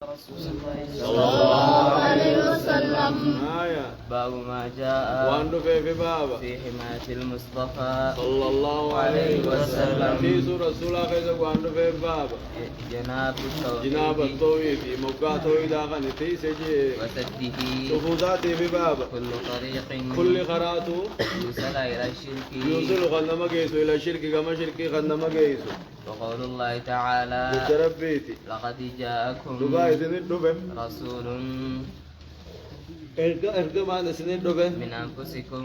رسول الله صلى الله عليه وسلم. باب ما جاء في بابا في حماية المصطفى صلى الله عليه وسلم. في سورة رسول خيزة وانو في بابا جناب التوحيد موقع توحيد آخر تيسجي وسده سفوزاتي في بابا كل طريق كل خراتو يوصل إلى الشرك يوصل خنما جيسو إلى الشرك كما شركي خنما جيسو. وقول الله تعالى بتربيتي لقد جاءكم رسول من أنفسكم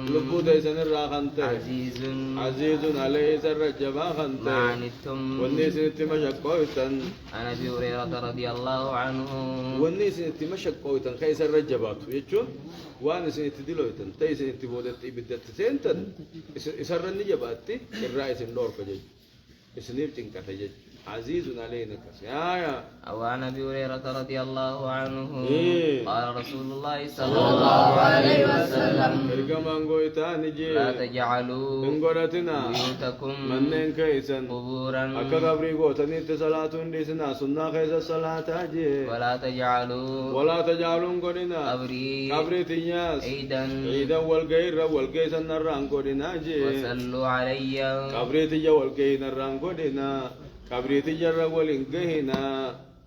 عزيز عليه سر الجبا خنته ما عنتم والنيس نتمشق قويتن. عن أبي هريرة رضي الله عنه والنيس نتمشق قويتن خي سر الجبات يجون وانا سنتدلويتن تي سنتبودت بدت سنتن يسر النجباتي الرئيس النور كجج اسنيب تنكتجج عزيز علينا يا وعن ابي هريره رضي الله عنه قال رسول الله صلى الله الله عليه عليه وسلم لا تجعلوا بيوتكم منن كيسن قبورا أكا قبري قوتني صلاة ديسنا سنة خيس الصلاة أجي ولا تجعلوا قدنا قبري تنياس عيدا والقيس النران قدنا أجي وصلوا علي قبري تجا والقيس النران قدنا قبري تجا والقينا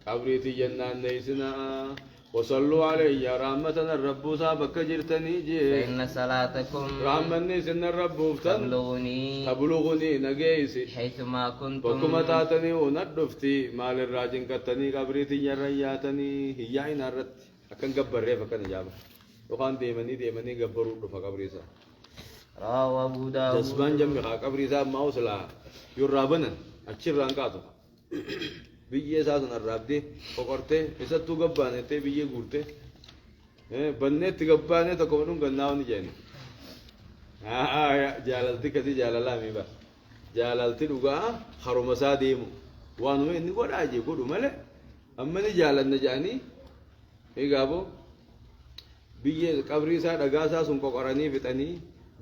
قبري تجنان نيسنا وصلوا علي رحمتنا الرب سابك جرتني جي فإن صلاتكم رحمني سن الرب تبلغني نجيسي حيثما كنتم وكما تاتني وندفتي مال الراجن كتني قبريتي يرياتني هي عين الرت أكن قبر ريفا كان جابا وكان ديمني قبروا دفا قبريسا رواه أبو داود جسبان جنبي قبريسا ما وصلا يرابنا أشير رانكاتو biyye isaa sun arraabdee boqortee isattuu gabbaanettee biyyee guurtee banneetti gabbaanee tokko madhuun gannaa ni jedhani. Jaalalti kasii jaalalaami ba jaalalti dhugaa haruma isaa deemu waanuma inni godhaa jee godhu malee amma ni jaalanna jedhanii egaaboo biyyee qabrii isaa dhagaa isaa sun qoqoranii fixanii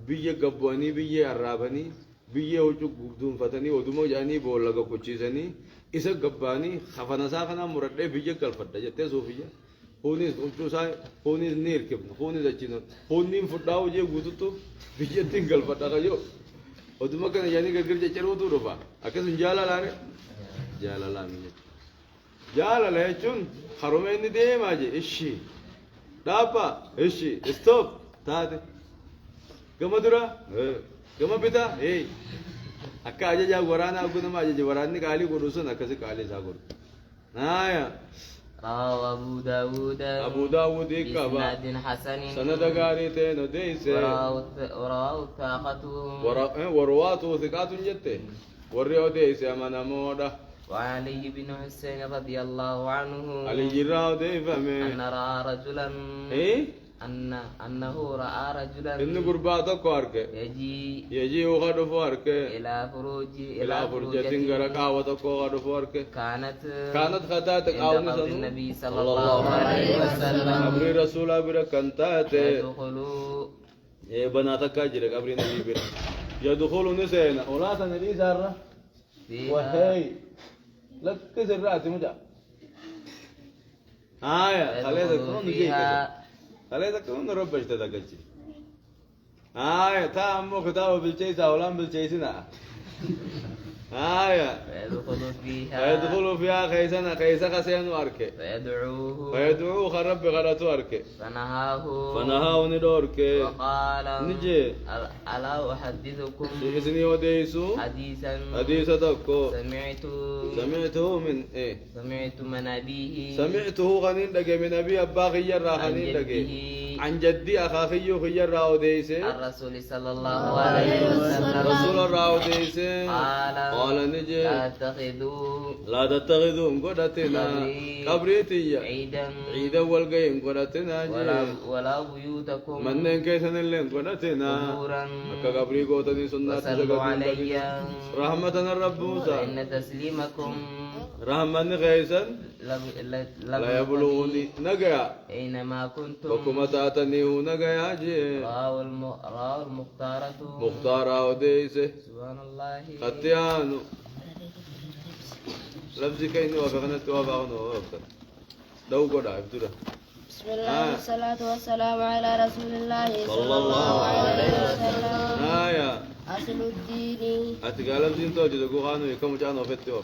biyye gabbu'anii biyyee arraabanii biyyee huccuu duunfatanii oduma jedhanii boolla gokkochiisanii isa gabbaanii hafanasaa kana muradhee biyya galfadha jettee suufiyya huunis huccuusaa huunis ni hirkifna huunis achiin huunniin fudhaa hojii guututu biyyattiin galfadha kayyoo oduma kana jedhanii gargar caccaruutu dhufa akkasuma jaalalaare jaalalaami jechuudha jaalala jechuun haruma inni deemaa je ishii dhaabbaa ishii istoop taate gama dura gama bitaa akka ajaja waraana gudama ajaja waraanni qaalii godhu sun akkasi qaalii isaa godhu naaya رواه أبو داود بإسناد حسن سند قاريتين وديس ورواه الثقة ورواته ثقات جته وريو ديس أمانة مودة وعلي بن حسين رضي الله عنه علي جراو ديفمي أن رأى رجلا أنه رأى رجلا إن قرباته كارك يجي وخد فارك إلى فرجة غرق آوة كوغد فارك كانت خطاتك عند قبر النبي صلى الله عليه وسلم قبر رسول أبرا كنتات يدخلوا بناتك أجر قبر النبي برا يدخل نسينا ولا تنري زارة وهي لك زرات مجا خلينا كون نجيك خلينا كون ربش تدقلتي تامو كتاب بالجيسة ولام بالجيسنا فيدخل فيها خيسا خسين واركي فيدعوه خرب غلط واركي فنهاه ندورك وقال نجي ألا أحدثكم إذني وديسو حديثا تكو سمعته من إيه سمعت من أبيه سمعته غنين دقي من أبي أبا خير غنين دقي عن جدي أخاخي خير راو ديسي الرسول صلى الله عليه وسلم رسول راو ديسي قال نجي لا تتخذوا قدتنا قبريتي عيدا والقيم قدتنا ولا بيوتكم من كيسن اللين قدتنا أكا قبري قوتني سنة وصلوا علي رحمتنا الرب موسى إن تسليمكم رحمن خيسن لا يبلغني نجا أينما كنتم وكما تاتني نجا جي رواه مختارة وديسه سبحان الله قتيانو لفظي كأنه وفقنا توافقنا وفقنا دو قدا ابتدا بسم الله والصلاة والسلام على رسول الله صلى الله عليه وسلم. آية أصل الدين أتكلم دين توجد قرآن يكم جانا فتوى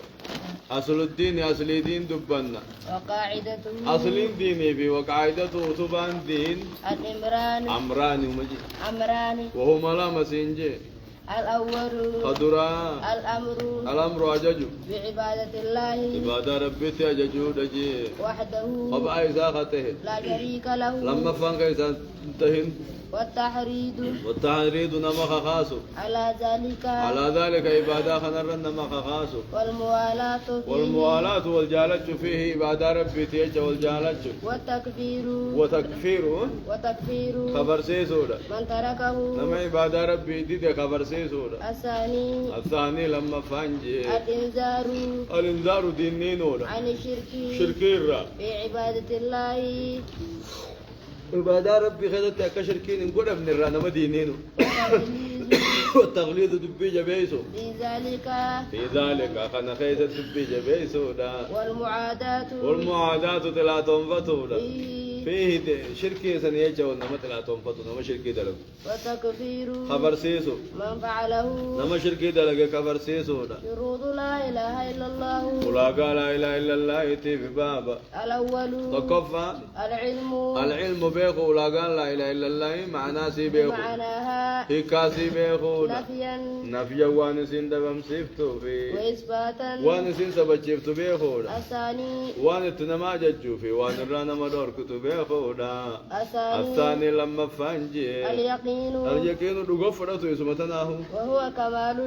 أصل الدين أصل دين دبنا وقاعدته أصل دين في وقاعدته تبان دين الإمران عمراني ومجي أمران وهو ملا مسينجي الأول قدرا الأمر أججو بعبادة الله عبادة ربي أججو دجي وحده قبع إساقته لا شريك له لما فانك إسان تهن والتحريد نما خاصو على ذلك عبادة خنر نما خاصو والموالاة والجالج فيه عبادة ربي تيجا والجالج وتكفير خبر سيسودا من تركه نما عبادة ربي دي خبر سيسودا الثاني لما فانجي الانذار دينينودا عن الشرك شركيرا في عبادة الله عبادة ربي خذت كشركين نقول ابن الرانا مدينينو والتغليظ دبي جبيسو في ذلك أخنا خيزة دبي جبيسو دا والمعادات تلاتهم فتو دا فيه شركي سنيجا ونما تلاتهم فتو نما شركي دلق وتكفير خبر سيسو من فعله نما شركي دلق خبر سيسو دا شروط لا إله إلا الله ولا قال لا إله إلا الله يتي ببابا الأول تكفى العلم بيخو ولا قال لا إله إلا الله معناه سي بيخو معناها هكاسي بيخو نفيا وانسين دبم سيفتو في وإثباتا وانسين سبجيفتو بيخو الثاني وان تنما ججو في وان رانا مدور كتو بيخو الثاني لما فانجي اليقين دغفرتو يسمتناه وهو كمال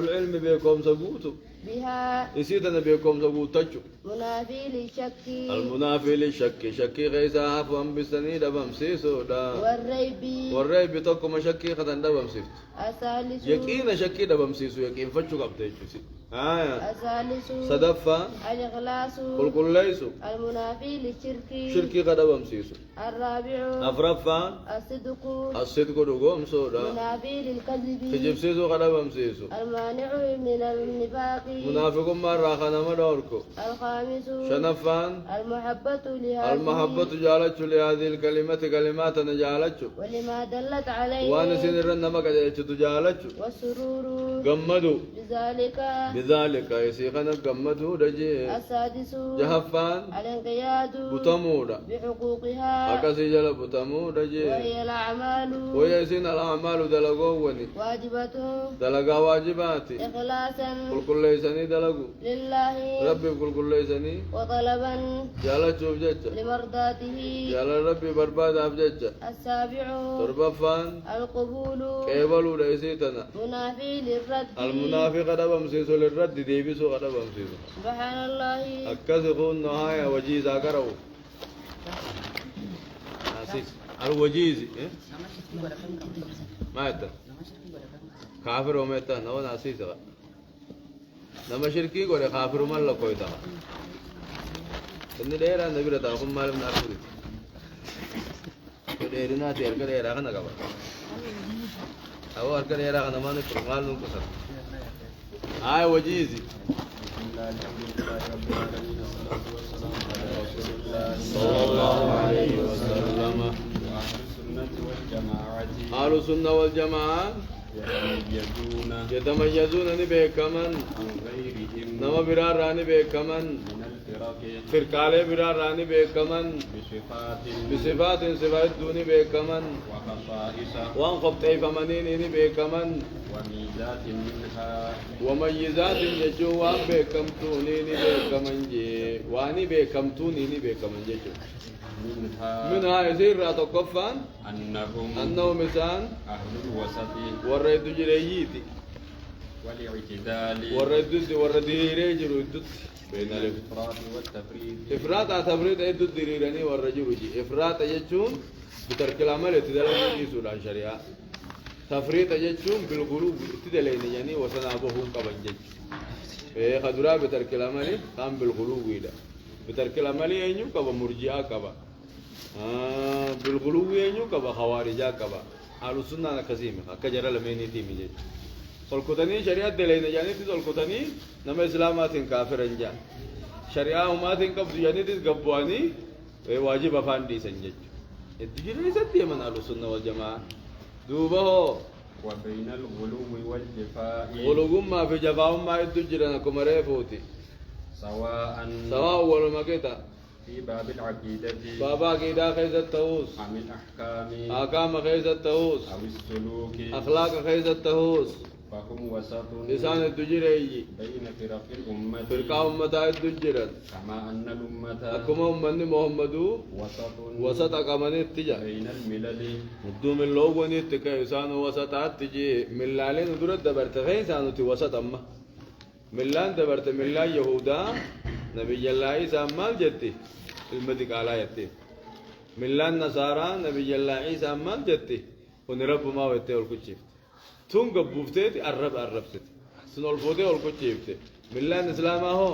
العلم بكم سبوتو بها يسيدنا بكم سبوتو منافي للشك المنافي للشك شك غيسا عفوا بسني دبم سيسو دا والريب تكم شكي خدن دبم سيفت الثالث يقين شكي دبم سيسو يقين فتشو قبتيجو سي الثالث صدفة الإخلاص قل ليسو المنافي للشرك شركي قدبم سيسو الرابع أفرفا الصدق دقوم سودا منافي للكذب تجيب سيسو قدبم سيسو المانع من النفاق منافق مرة خنا مدوركو الخامس شنفان المحبة جالتش لهذه الكلمة كلمات جالتش ولما دلت عليه وانا سنرن ما قد جالتش والسرور قمدوا بذلك يسيخنا قمدوا دجي السادس جهفان الانقياد بتمودا بحقوقها أكاسي جل بتمودا دجي وهي الأعمال ويسين الأعمال دلقوني واجبة دلقا واجباتي إخلاصا كل ليسني دلقو لله ربي كل ليسني وطلبا جالت شوف جتة لمرضاته جال ربي برباد أبجتة السابع تربفان القبول كيبلو ليسيتنا منافي للرد المنافق قدبم سيسو للرد ديبسو قدبم سيسو سبحان الله أكسخون نهاية وجيز أقرأو ناسيس الوجيز ما يتا كافر وميتا نو ناسيس نما شركي قولي كافر ومال لكويتا إني ديرا نبي رتاكم مالم نارفوري ديرنا تيرك ديرا كنا كبا أو أرك ديرا كنا ما نكر مال نكسر وجيزي صلى الله عليه وسلم أهل السنة والجماعة يتميزون نبيكمن نما برار راني بيكمن فرقالي برار راني بيكمن بصفات صفات دوني بيكمن وان خبتي فمنين بيكمن وميزات يجو وان بيكمتوني بيكمن جي واني بيكمتوني بيكمن جي منها يصير تكفان أنهم مثلا أهل الوسط ورد جرييتي والاعتدال ورد رجل ودت بين الإفراط والتفريط إفراط تفريط عدد دريراني والرجل جي إفراط يجون بترك العمل اتدلال يسول عن شريعة تفريط يجون بالغلوب اتدلين يعني وسنابهم قبل جج خدرا بترك العمل قام بالغلوب إذا بترك العمل ينيو كبا مرجئة كبا بالغلوب ينيو كبا خوارجا كبا على السنة كزيمة كجرا لميني تيمي جج الكتاني شريعة دلين يعني تقول الكتاني نما إسلامات كافر إنجان شريعة وما تنقبض يعني تقبواني واجب أفان دي سنجج الدجل ليست من أهل السنة والجماعة دوبه وبين الغلو والجفاء غلو ما في جفاء ما يدجلنا كمري فوتي سواء ولا مكتا في باب العقيدة بابا كيدا خيز التهوس أم الأحكام أحكام خيز التهوس أو السلوك أخلاق خيز التهوس فهم وسط لسان الدجري بين فرق الأمة فرقة أمتا الدجرا كما أن الأمة أكما أمني محمد وسط أكمن التجا بين الملل مدوم اللوغ ونيتك يسان وسطات تجي ملالين درد دبرت خيسانو تي وسط أما ملان دبرت ملان يهودا نبي الله عيسى مال جتي المدك على يتي ملان نصارى نبي الله عيسى مال جتي ونرب ما ويتي والكتشيف تون قبوفتي الرب ست سنو الفوتي والكتشيف ملان اسلام هو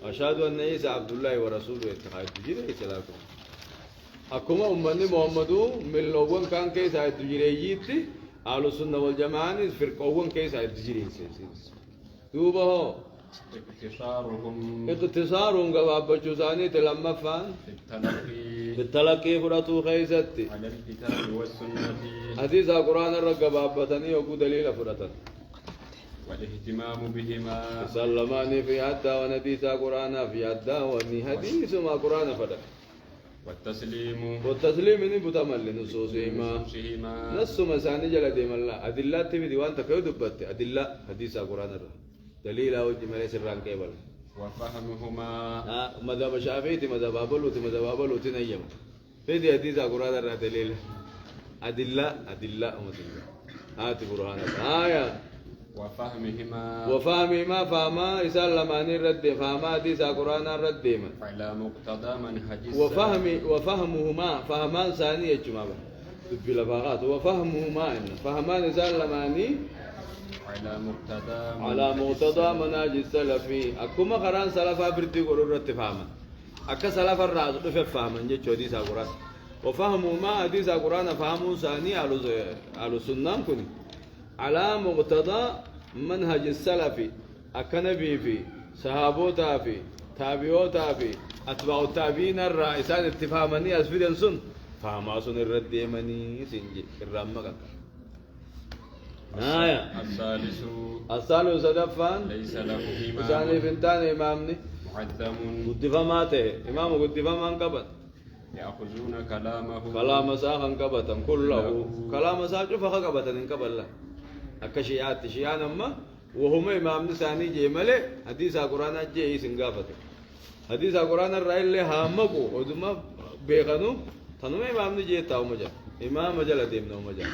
أشهد أن عيسى عبد الله ورسوله اتخاذ تجيري سلاكم أكما أمني محمدو من لوغن كان كيسا تجيريجيتي أهل السنة والجماعة فرقوغن كيسا تجيري دوبه اختصارهم قباب جزاني تلما فان بالتلقي فرطو خيستي على الكتاب والسنة حديث القرآن الرقباب بطني وقو دليل فرطا والاهتمام بهما سلماني في حتى ونديس القرآن في حتى وني حديث ما قرآن فرط والتسليم من بتمل نصوصهما نص مساني جل ديم الله أدلة تبي ديوان تكيو دبت أدلة حديث القرآن الرقباب دليل أو جملة سرّان كيبل وفهمهما مذهب الشافعي مذهب أبلو تنيم في دي حديث القرآن الرا دليل أدلة مثلا هات برهان آية وفهمهما فهما إسال لماني رد فهما حديث القرآن الرد على مقتضى منهج وفهمهما فهمان ثاني يجمع باللفظات وفهمهما فهمان إسال لماني على مقتضى منهج السلف أكما قران سلفا بردي قرر اتفاهما أكا سلف الرأس فهما جيتشو حديث القرآن وفهموا ما حديث القرآن فهموا ثاني على السنة كني على مقتضى منهج السلف أكا نبي في صحابوتا في تابعوتا في أتباع التابعين الرئيسان اتفاهمني أسفل سن فهما سن الرد يمني سنجي الرمى الثالث صدفان ليس له إمام ثاني فنتان إمامني معدم قد فماته إمام قد فمان قبط يأخذون كلام ساخا قبطا كله كلام ساخ شوف قبطا انقبل له أكشيات شيئا أما وهم إمام ثاني جمله حديث القرآن جي سنقافته حديث القرآن الرأي اللي هامكو ودما بيغنو تنو إمام جي تاو مجا إمام مجا لديمنا مجا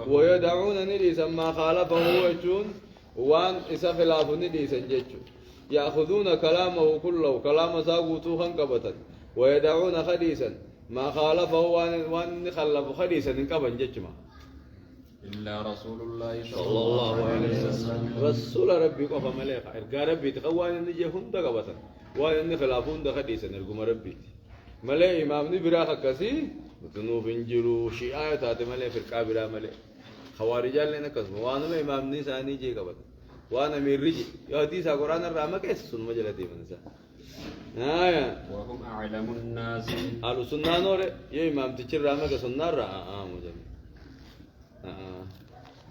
ويدعون نديسا ما خالفه وجون وان إسا خلاف نديسا جيتشو يأخذون كلامه كله كلام ساقوتو خنقبتا ويدعون خديسا ما خالفه وان خلف خديسا انقبا جيتشما إلا رسول الله صلى الله عليه وسلم رسول ربي قفا مليخا إرقا ربي تقوان نجي هند قبتا وان خلافون دا خديسا نرقم ربي ملي إمام نبراخ كسي وتنوف انجلو شيعة تاتي ملي فرقا برا ملي خوارجان لنا كسب وانا ما إمام نساني جي قبط وانا من رجي يهديس القرآن الرحمة كيس سن مجلتي منسا وهم أعلم الناس قالوا سنة نوري يا إمام تشير رحمة كسنة رأى مجمع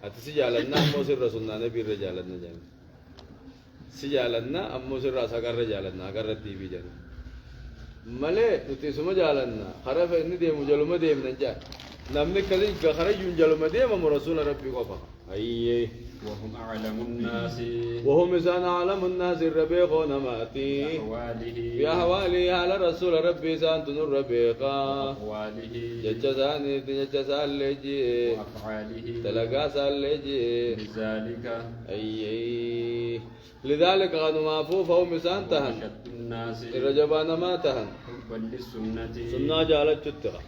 أتسجالنا أمو سر سنة نبي رجالنا جميع سجالنا أمو سر سكر رجالنا أكر التيبي جميع ملي نتيسما جالنا خرف إني ديم جلوم ديم نجا نمني كذي خرج جلوم ديم أم رسول ربي قفا أيه وهم أعلم الناس وهم إنسان أعلم الناس الربيع نماتي بأحواله على رسول ربي سانت نور ربيقا أحواله ججساني ججسان لجي وأفعاله تلقاسان لجي لذلك أيه لذلك قالوا معفوف هم إنسان تهن الناس الرجبان ما تهن حبا للسنة سنة جالت شتها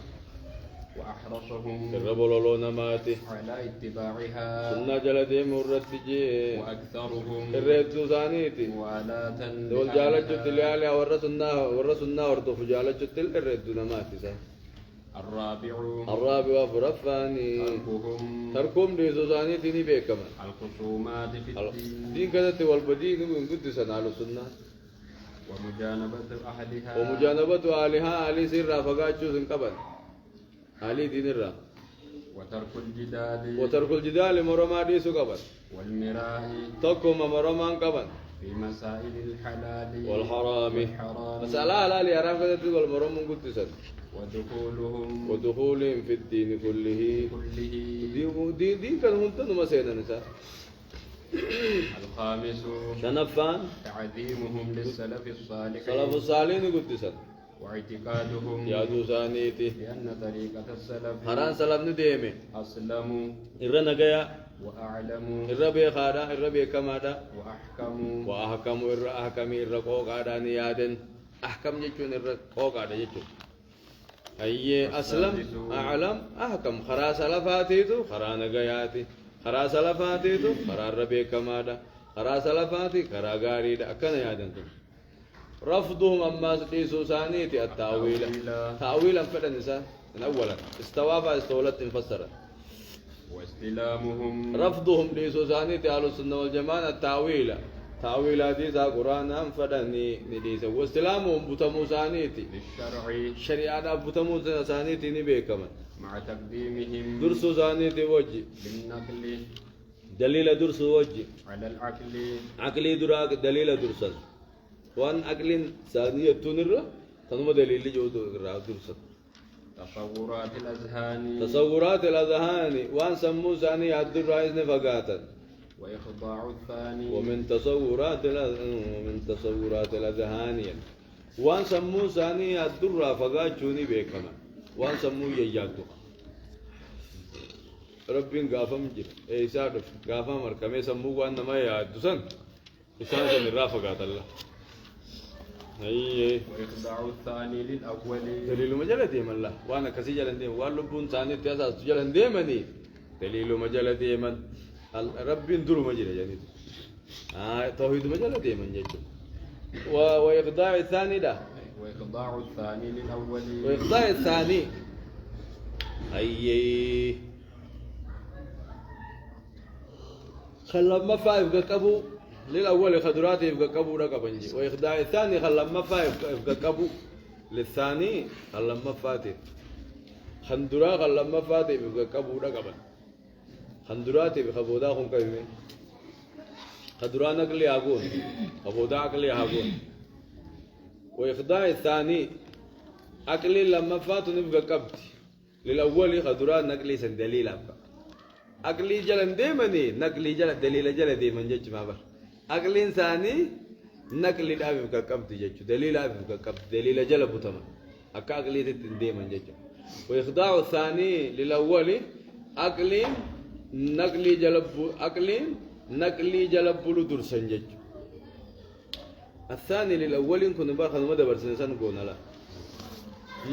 وأحرصهم الربولو نماتي على اتباعها سنة جلدي مرتجي وأكثرهم الرئيس ثانيتي موالاة دول جالت شتل يالي ورسنا وردف جالت شتل الرئيس نماتي الرابع فرفاني تركهم لزوزاني تني بكما الخصومات في الدين دين كذا والبدين من قدس على السنة ومجانبة أهلها ومجانبة أهلها أهل سر فقات شو قبل أهل دين الرا وترك الجدال مرما ديسو قبل والمراء تقوم مرما قبل في مسائل الحلال والحرام مسألة حلال حرام كذا تقول مرما قدس ودخولهم في الدين كله دين كان هنتن مسينا نساء الخامس شنفان تعظيمهم للسلف الصالح سلف الصالحين قدسا واعتقادهم يا دوسانيتي بأن طريقة السلف حران سلف نديمي أسلم إرى نجايا وأعلم إرى بيخادا إرى بيكمادا وأحكم إرى أحكم إرى قوقادا نيادن أحكم جيشون إرى قوقادا جيشون أي أسلم أعلم أحكم خرا سلفاتيتو خرا نجاياتي خرا سلفاتيتو خرا ربي كمادا خرا سلفاتي خرا غاريدا أكن يادنتو رفضهم أما ستيسو سانيتي التأويل تأويلا فعلا نساء أولا استوابا استولت انفسرت واستلامهم رفضهم ليسو سانيتي أهل السنة والجماعة التأويل تأويلات ذا قرآن هم فدني نديس واستلامهم بتمو سانيتي للشرع شريعة بتمو سانيتي نبيكما مع تقديمهم درسو سانيتي وجه بالنقل دليل درسو وجه على العقل عقلي دراك دليل درسل وان عقلين ثانية تنرى تنم دليل جود درسل تصورات الأذهان تصورات الأذهان وان سمو ثاني عبد الرئيس نفقاتا وإخضاع الثاني ومن تصورات الأذهان وان سمو ثاني عبد الرافقات جوني بيكما وان سمو يجاكتو ربين قافم جر إيسا قافم مركمي سمو وان نما يعدسن إسان سن الرافقات الله أيه وإخضاع الثاني للأول دليل مجلة من الله وأنا كسي جلن ديم واللبون ثاني تياسا جلن ديمني دليل مجلة من رب دور مجلة يعني توحيد مجلة من جيتو وإخضاع الثاني ده وإخضاع الثاني للأول وإخضاع الثاني أيه خلما فايف قبو للأول خدرات يبقى كبو رقبنجي وإخداع الثاني خلما يبقى كبو للثاني خلما فاتي خندرا خلما فاتي يبقى كبو رقبن خندرات بخبودا هم كيفين خدرا نقلي هاقون خبودا عقلي هاقون وإخداع الثاني عقلي لما فاتوا نبقى كبت للأول خدرا نقلي سندليل أبقى عقلي جلن ديمني نقلي جلن دليل جلن ديمن جج ما بر عقل إنساني نقل دابي كقبض جج دليل دابي كقبض دليل جل بتما أكا عقلي تندي من جج وإخضاع الثاني للأول عقل نقلي جلب بلو درسن جج الثاني للأول كن باخذ مدى برسنسان قونا لا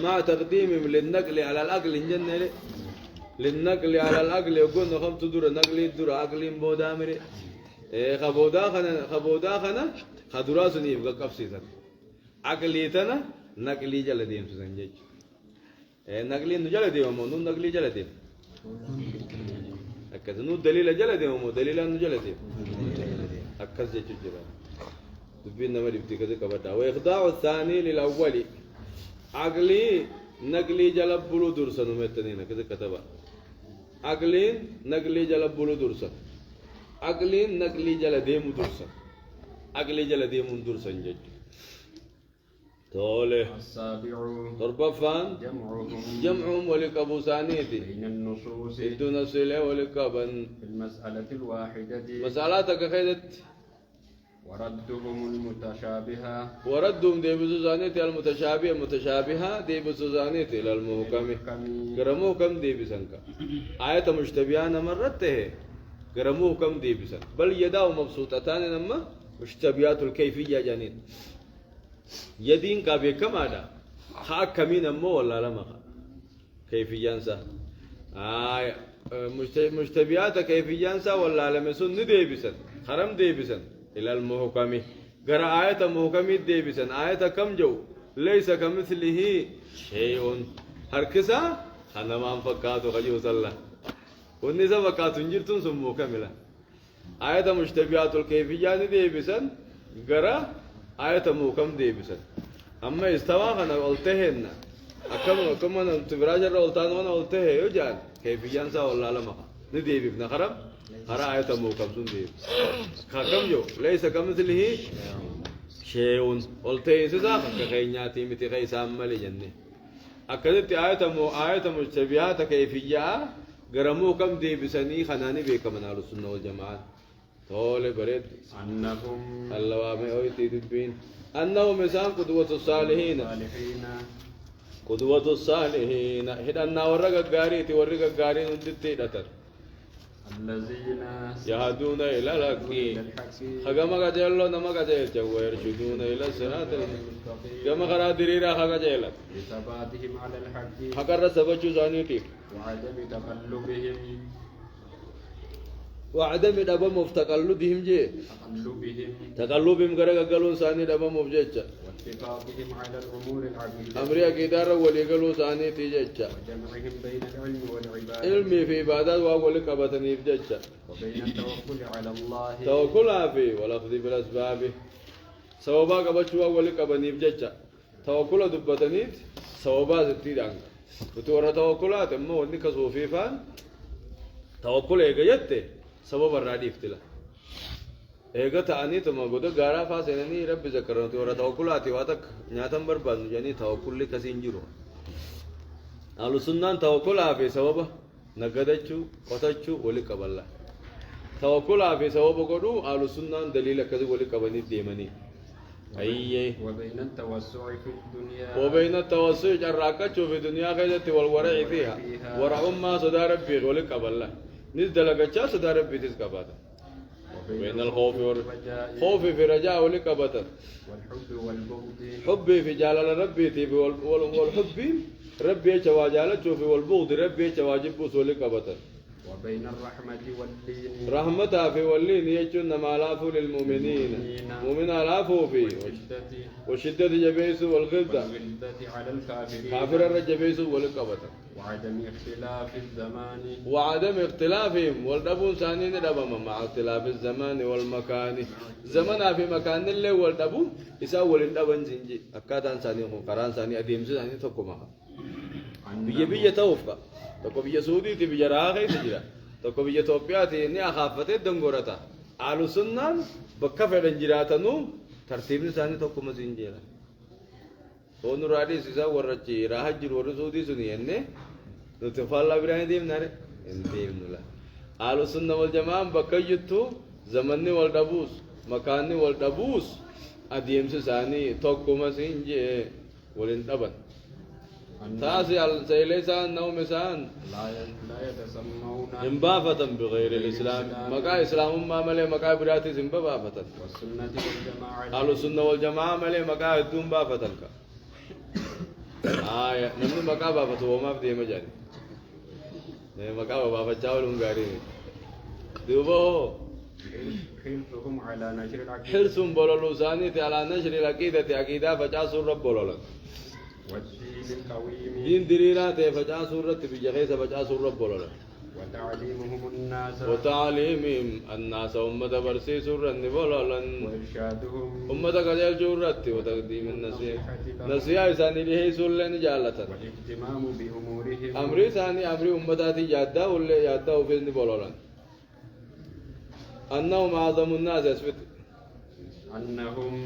مع تقديمهم للنقل على العقل جنة للنقل على العقل يقول خمس دور نقل دور عقل بودامري خبودا خنا خدراسني يبقى كفسيتنا عقلي تنا نقلي جلديم سنجج نقلي نجلديم مو نقلي جلديم أكذا نو دليل جلديم مو دليل نجلديم أكذا جتجرا تبين نمر يبتكذا كبدا وإخضاع الثاني للأول عقلي نقلي جلب بلو درسن متنين كذا كتبا عقلي نقلي جلب بلو درسن عقلي نقلي جلديم درسن عقلي جلديم درسن جج تولي السابع تربفان جمعهم ولكبو سانيتي بين النصوص دون السلة ولكبن في المسألة الواحدة مسألاتك خيدت وردهم المتشابهة وردهم دي بسوزانيتي المتشابهة دي بسوزانيتي للمحكم قرموه كم دي بسنك آية مشتبهان مرته قرموه كم دي بسن بل يداه مبسوطتان نما مشتبهات الكيفية جانين يدين كابي كم هذا حاكمين أمو ولا لما كيفية سا مشتبهات كيفية سا ولا لما سن دي بسن حرم دي بسن إلى المحكم قرأ آية محكم دي بسن آية كم جو ليس كمثله شيء هركسا أنا ما أنفكاتو خجو صلى والنساء فكاتو نجرتون سمو كاملة آية مشتبهات الكيفية دي بسن قرا آية موكم دي بسن أما استوى أنا قلتهن أكم أنا تبراج الرولتان وأنا قلته يوجد كيفية سا والله لما ندي بنا خرب خرا آية موكم سن دي خكم جو ليس كمثله شيء قلته إنسا كخينياتي متي خيسام ملي جنة أكدت آية مشتبهات كيفية قرا موكم دي بسني خناني بكم من أهل السنة والجماعة طول بريد أنهم اللوامع أويتي دبين أنهم مسام قدوة الصالحين قدوة الصالحين هدنا ورقة قاريتي ورقة قارين ندتي دتر الذين يهدون إلى الحق خجما كجلو نما كجيل جو يرشدون إلى الصراط كما خرا دريرا خجيل بثباتهم على الحق حكر سبجو زانيتي وعدم تقلبهم وعدم دبا مفتقلدهم جي تقلبهم غرا قالوا ثاني دبا مفجچا واتفاقهم على الأمور العقيدة أمري أكيدار ولي قالوا ثاني تيجچا وجمعهم بين العلم والعبادة علمي في عبادات وأقول لك أبتني بجچا وبين التوكل على الله توكل في والأخذ بالأسباب سوابا قبچوا أقول لك أبني بجچا توكل دبتنيت سوابا زتيدان وتورا توكلات أما ودنك صوفيفان توكل إيجا سبب الرادي افتلا إيجا تاني تما قد غارا فاسنني رب ذكرنا تورا توكلاتي واتك نياتم بربان يعني توكل لك سينجرو أهل السنة توكل في سبب نقدتشو قطتشو ولي قبلا توكل في سبب قدو أهل السنة دليل كذا ولي قبني ديمني أيه وبين التوسع في الدنيا وبين التوسع جراكة في الدنيا غيرت والورع فيها ورع ما صدى ربي ولي قبلا نزل لك صدى ربي تسكباتا بين الخوف خوف في رجاء ولي قبتا والحب والبغض حبي في جلال ربي تبي والحب ربي جواجالة في والبغض ربي جواجب ولي قبتا وبين الرحمة واللين رحمتها في واللين يجن ما لافو للمؤمنين مؤمن لافو في وشدة جبيس والغلدة على الكافرين كافر الرجبيس والقبة وعدم اختلاف الزمان وعدم اختلافهم والدبون ثانين دبما مع اختلاف الزمان والمكان زمنا في مكان اللي والدبو يساول الدبن زنجي أكادان ثاني قران ثاني أديم ثاني تقوم بيجي توفى تكو بيجي سعودي تي بيجي راغي تجرا تكو بيجي توبيا تي ني أخافته دنغورتا على سنة بكفر الجراتنو ترتيب ثاني تقوم زنجيلا هون رادي سيسا ورچي راح جر ورسودي سني اني نتفالا براني ديم نار انتيم نلا على سنة والجماعة بكيتو زمني والدبوس مكاني والدبوس أديم ساني تقوم زنجي ولين دبن تاسي سيليسان نوم سان لا يتسمون إنبافة بغير الإسلام مكا إسلام ما ملي مكا براتي زنبافة والسنة والجماعة على السنة والجماعة ملي مكا هدوم بافة نمني مكا بافة وما في مجال مكا بافة جاول هنغاري دوبو حرصهم على نشر العقيدة حرصهم بولولو ثاني على نشر العقيدة عقيدة فجاس الرب بولولا والدين القويم دين دريرات فجاس الرب بجغيث فجاس الرب بولولا وتعليمهم الناس وتعليمهم الناس أمة برسي سورة بولولا وإرشادهم أمة قجل جورت وتقديم النصيحة نصيحة ثاني لهي سولين جالة والاهتمام بأمورهم أمري ثاني أمري أمتاتي جادة ولا جادة وفين بولولا أنهم أعظم الناس أسفت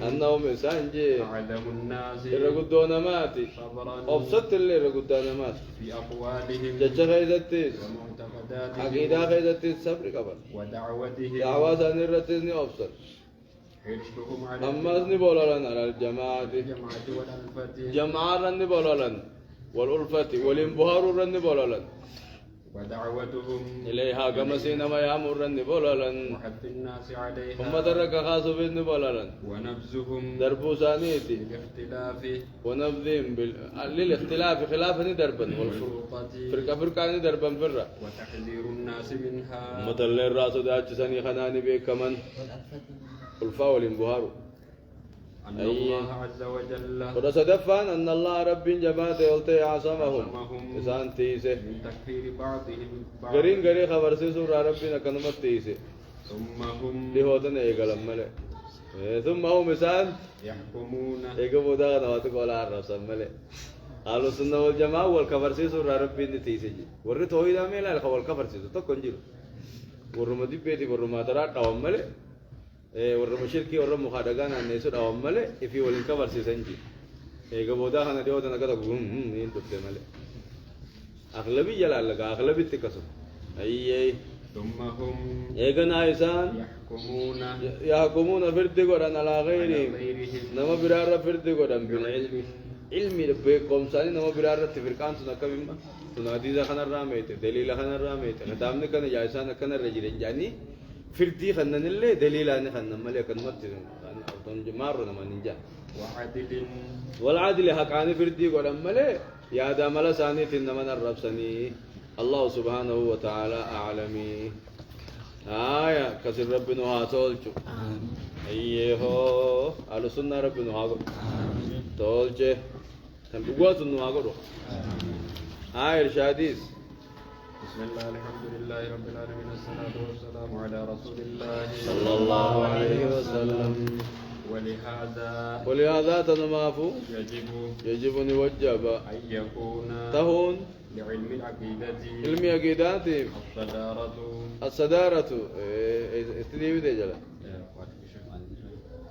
أنهم سانجي أعظم الناس الرقدون ماتي صبرا أبسط اللي الرقدون مات في أقوالهم جج خيزتيس ومعتقداتهم عقيدة خيزتيس صبر قبل ودعوتهم دعوة ثاني رتزني أبسط حرصهم على أما أسني بولولا على الجماعة الجماعة والألفة جماعة رني بولولا والألفة والانبهار رني بولولا ودعوتهم إليها كما سينما يامر رني بولولا وحث الناس عليها هم درك خاص بني بولولا ونبذهم دربو ثانيتي بالاختلاف ونبذهم للاختلاف خلافا دربا والفرقة فرقة دربا فرة وتحذير الناس منها مثل الراس داج سني خناني بكمن الفا والانبهار أن الله عز وجل قد صدفان أن الله رب جبات يلتي عصمهم عصمهم إسان تيسه من تكفير بعضهم بعضا غرين غري خبر سورة ربنا كنمت تيسه ثم هم لهوتن إيقلم ملئ ثم هم إسان يحكمون إيقبوا دا نواتك ولا عرف سملئ أهل السنة والجماعة والكفر سورة ربنا تيسه ورد توحيد أميلا الخوال كفر سورة تكون جيرو ورمدي بيتي ورمادرات أوام ملئ warra shirkii warra mukhadagaan anneessu dhawan malee ifii waliin kabarsiisan ji eega boodaa kana dhiyootan akka tokko hin dhufte malee aglabii jalaalaga aglabitti kasuma ayyee ثم هم eeganaa isaan yahkumuuna firdi godhan alaa ghayrihim nama biraarra firdi godhan bilcilmi ilmi beekomsaanii nama biraarratti firqaan sun akkamimma sun hadiisa kanarraa meete daliila kanarraa meete kitaabni kana yaa isaan akkanarra jiren jedhanii فردي خنن اللي دليلاني خنن ملك المتر مارنا ما ننجا وعدل والعدل حقاني فردي قول ملي يا دا ملا ثاني إنما الرب سني الله سبحانه وتعالى أعلمي آية كسر ربنا هاتولجو أيه على سنة ربنا هاقو تولجه كان بقوة سنة هاقو آية إرشاديس بسم الله الحمد لله رب العالمين الصلاة والسلام على رسول الله صلى الله عليه وسلم ولهذا تنمافو يجب أن يوجب أن يكون تهون لعلم العقيدة علم عقيدات الصدارة استديو دي جلا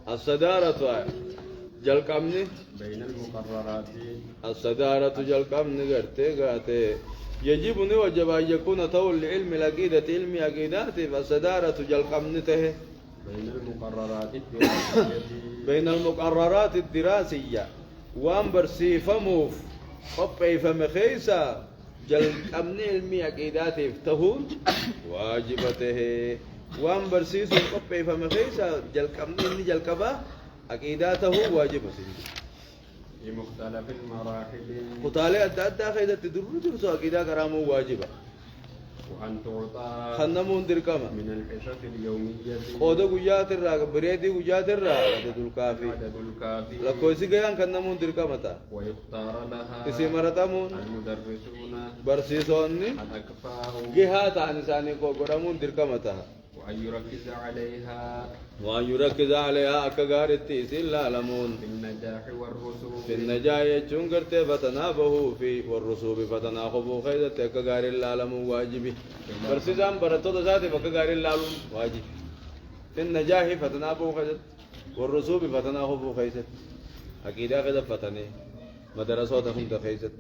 الصدارة جل كمني بين المقررات الصدارة جل كمني غرتي يجب أن يوجب أن يكون طول لعلم العقيدة علم عقيدات فالصدارة جل كمنته بين المقررات الدراسية بين المقررات الدراسية وان برسيفموف قبي فمخيسا جل كمن علم عقيدات تهون واجبته وان برسيسو قبي فمخيسا جل كمن جل كبا عقيداته واجبته في مختلف المراحل قتالي أدى خيدة تدرو درسو عقيدة كرامو واجبة وأن تعطى خنمون دركما من الحصص اليومية قودو قجات الراق بريدي قجات الراق عدد الكافي عدد الكافي لكويسي قيان خنمون دركما تا ويختار لها اسي مرتمون المدرسون برسيسوني الأكفاء جهات عن ساني كو قرمون دركما تا وأن يركز عليها وأن يركز عليها أكغار التيسين لا لمون في النجاح والرسوب في النجاح يجون قرتي فتنابه في والرسوب فتناخبه خيدة أكغار اللالمون واجبي برسيسان برتو ذاتي فكغار اللالمون واجب في النجاح فتنابه خيدة والرسوب فتناخبه خيدة أكيدا خيدة فتنه مدرساتهم تخيدة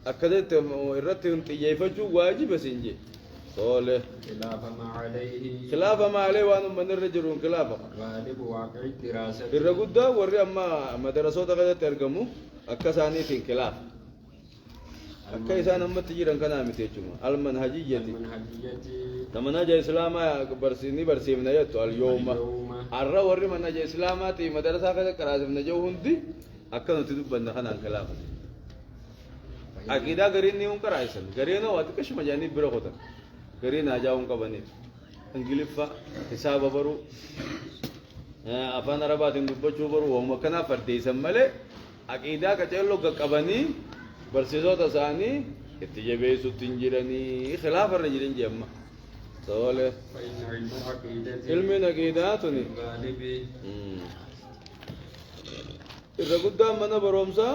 أكدت إرتهم تيجيفتشو واجب سنجي صالح خلاف ما عليه خلاف ما عليه وأنا من الرجل خلافه غالب واقع الدراسة الرجل ده وري أما مدرسة تقدر ترجمه أكساني في خلاف أكيسان أما تجيران كنا متيجمه المنهجية تمنهج الإسلام برسيمنا يتو اليوم الرا وري منهج الإسلام تي مدرسة كذا كراسم نجوهم دي أكنو تدوب بندخنا خلاف أكيدا غرين نيوم كرايسن غرينا واتكش مجاني برغوتا غرين أجاهم كبني إنجليفا حساب برو أفان ربات إندوبچو برو وهم كنا فردي سمله أكيدا كتيرلو كبني برسيزو تساني اتجابي ستنجرني خلاف الرجلين جمع سؤاله فإن علم العقيدة علم عقيداتني غالب الرجل ده من برومسا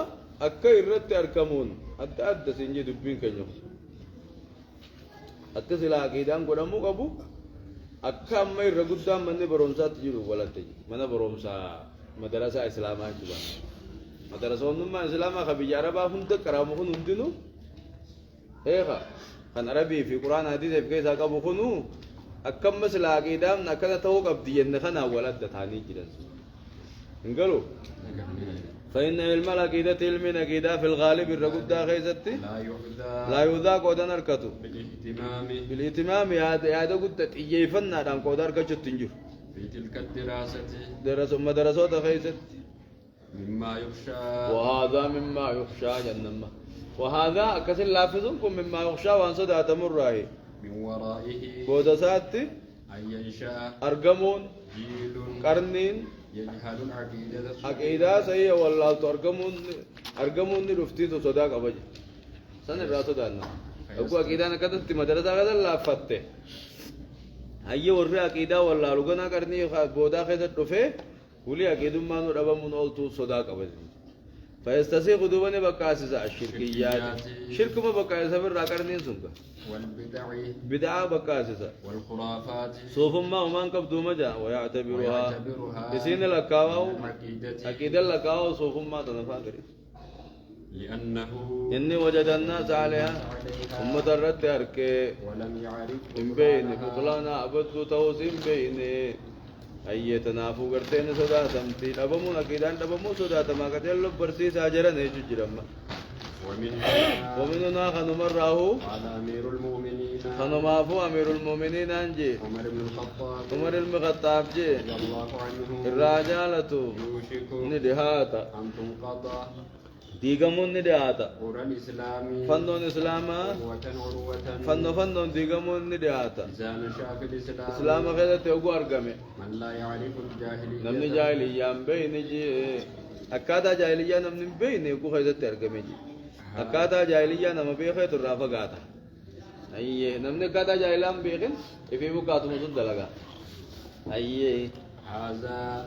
أكا إرت أركمون أدى سنجي دبين كنيو أكا سلا عقيدان قدامو قبو أكا أما الرجل ده من برومسا تجرو ولا تجي من برومسا مدرسة إسلامية جبان مدرسة ونما إسلامية خبيجارة بافن تكرامو خنون دينو هيخا كان عربي في قرآن حديث في كيسا قبو خنو أكا مسلا عقيدان أكا توقف أبديين خنا ولد تاني جدن انقلوا فإن علم العقيدة علم العقيدة في الغالب الرجل ده خيزتي لا يؤذى قودان أركتو بالاهتمام هذا قلت يفنى دام قودار كجت تنجر في تلك الدراسة مدرسات خيزتي مما يخشى وهذا مما يخشى جنما وهذا كسل لافظكم مما يخشى وانصدى تمر راهي من ورائه قودسات أن ينشأ أرقمون جيل قرنين يجهل العقيدة عقيدة سيئة والله أرقمون رفتي تصدق أبجي سنة راسو دانا أقول عقيدة أنا كتبت مدرسة كذا لا فتة هيا ورّي عقيدة والله لقنا كرني بودا خير رفه ولي عقيدة ما نربا من أول تو صدق أبجي فيستسيغ دوبني بكاسة الشركيات شرك ما بكاسة في الراكرنين سنكا والبدع بدعة بكاسة والخرافات سوف ما ومان كبدو مجا ويعتبرها يسين لكاو أكيد لكاو سوف ما تنفع كريم لأنه إني وجد الناس عليها أمة الرد أركي ولم يعرف إن بين فطلانا أبد توسين بين أي تنافو قرتين صدا تمتي أبمون أكيدان أبمون صدا تما كتير لب برسي ساجرا نيجو جرما ومننا خنمره على أمير المؤمنين خنمافو أمير المؤمنين أنجي عمر بن الخطاب عمر المخطاب جي رضي الله عنه الرجالة يوشك ندهاتا أن تنقضى ديغمون ندهاتا قرى الإسلام فنون إسلاما فنون ديغمون ندهاتا إذا نشأ في الإسلام إسلام غير تيوغو أرقمي من لا يعرف الجاهلية نمني جاهلية بين جي أكادا جاهلية نمني بين يكو خيزة ترقمي جي أكادا جاهلية نم بيخي ترافا قاتا أيه نمني أكادا جاهلية بيخين إفيبو قاتو مصد دلقا أيه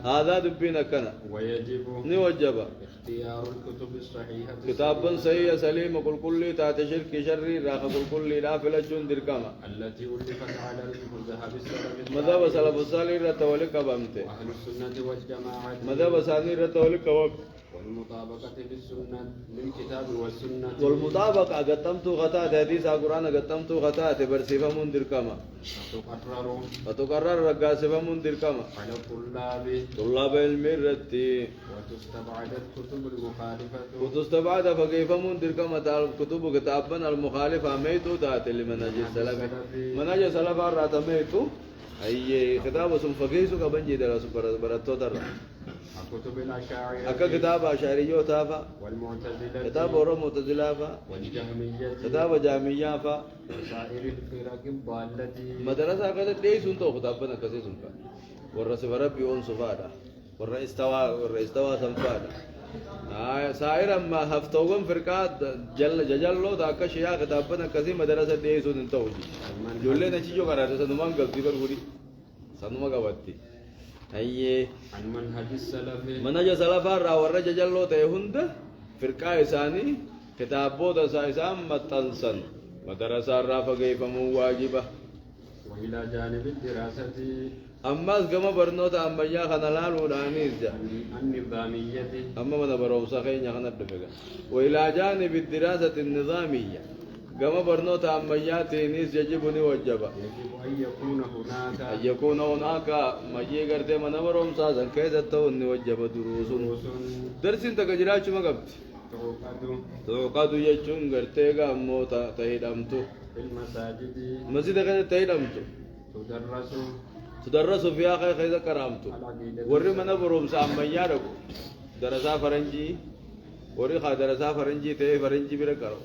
هذا دبينا كنا ويجب نوجب اختيار الكتب الصحيحة كتابا صحيح سليم كل كل تحت شرك شر راخ كل لا فلجون دركما التي ألفت على المذهب السلف مذهب سلف الصالح رتولك بامته أهل السنة والجماعة مذهب ثاني رتولك بام والمطابقة للسنة للكتاب والسنة والمطابقة قدمت غتات حديث القرآن قدمت غتات برسيفا منذر كما فتقرر رقاسفا منذر كما على طلاب علم الرتي وتستبعد الكتب المخالفة وتستبعد فكيف منذر كما تعالى كتب كتابا المخالفة ميتو تات لمنهج السلف منهج السلف رات ميتو أي كتاب سم فقيسو كبنجي درس برتو در كتب الأشاعرة أكا كتاب أشعريو تافا والمعتزلة كتاب ورا معتزلة فا والجهمية كتاب جامعية فا وسائر الفرق الضالة مدرسة كذا ليه سنتو كتابنا كذا سنكا ورا سفر بيون سفادا ورا استوى سنفادا سائر ما هفتوهم فرقات جلو ذاك شيء كتابنا كذا مدرسة ليه سنتو جولة نشيجو كرارة سنمان قلبي برغوري سنما قواتي أيه عن منهج السلف منهج السلف ورا جلو تهند فرقة إساني كتابو تسايسام متنسن مدرسة رافع كيف مو واجبة وإلى جانب الدراسة أما كما برنوت أما يا خنالال ودانيز جا النظامية أما من بروسا خين يا خنال دفعة وإلى جانب الدراسة النظامية كما برنوت أما يا تينيز يجبني وجبا يجب أن يكون هناك ما يقدر من بروسا كذا توني وجبا دروس درسين تكجراش ما قبت توقعت يجون قرتيغا موتا تهيدمتو في المساجد مسجد كذا تهيدمتو تدرس فيها خير كرامتو وري من بروم ساميا ركو درسا فرنجي وري خا درسا فرنجي تي فرنجي بيركارو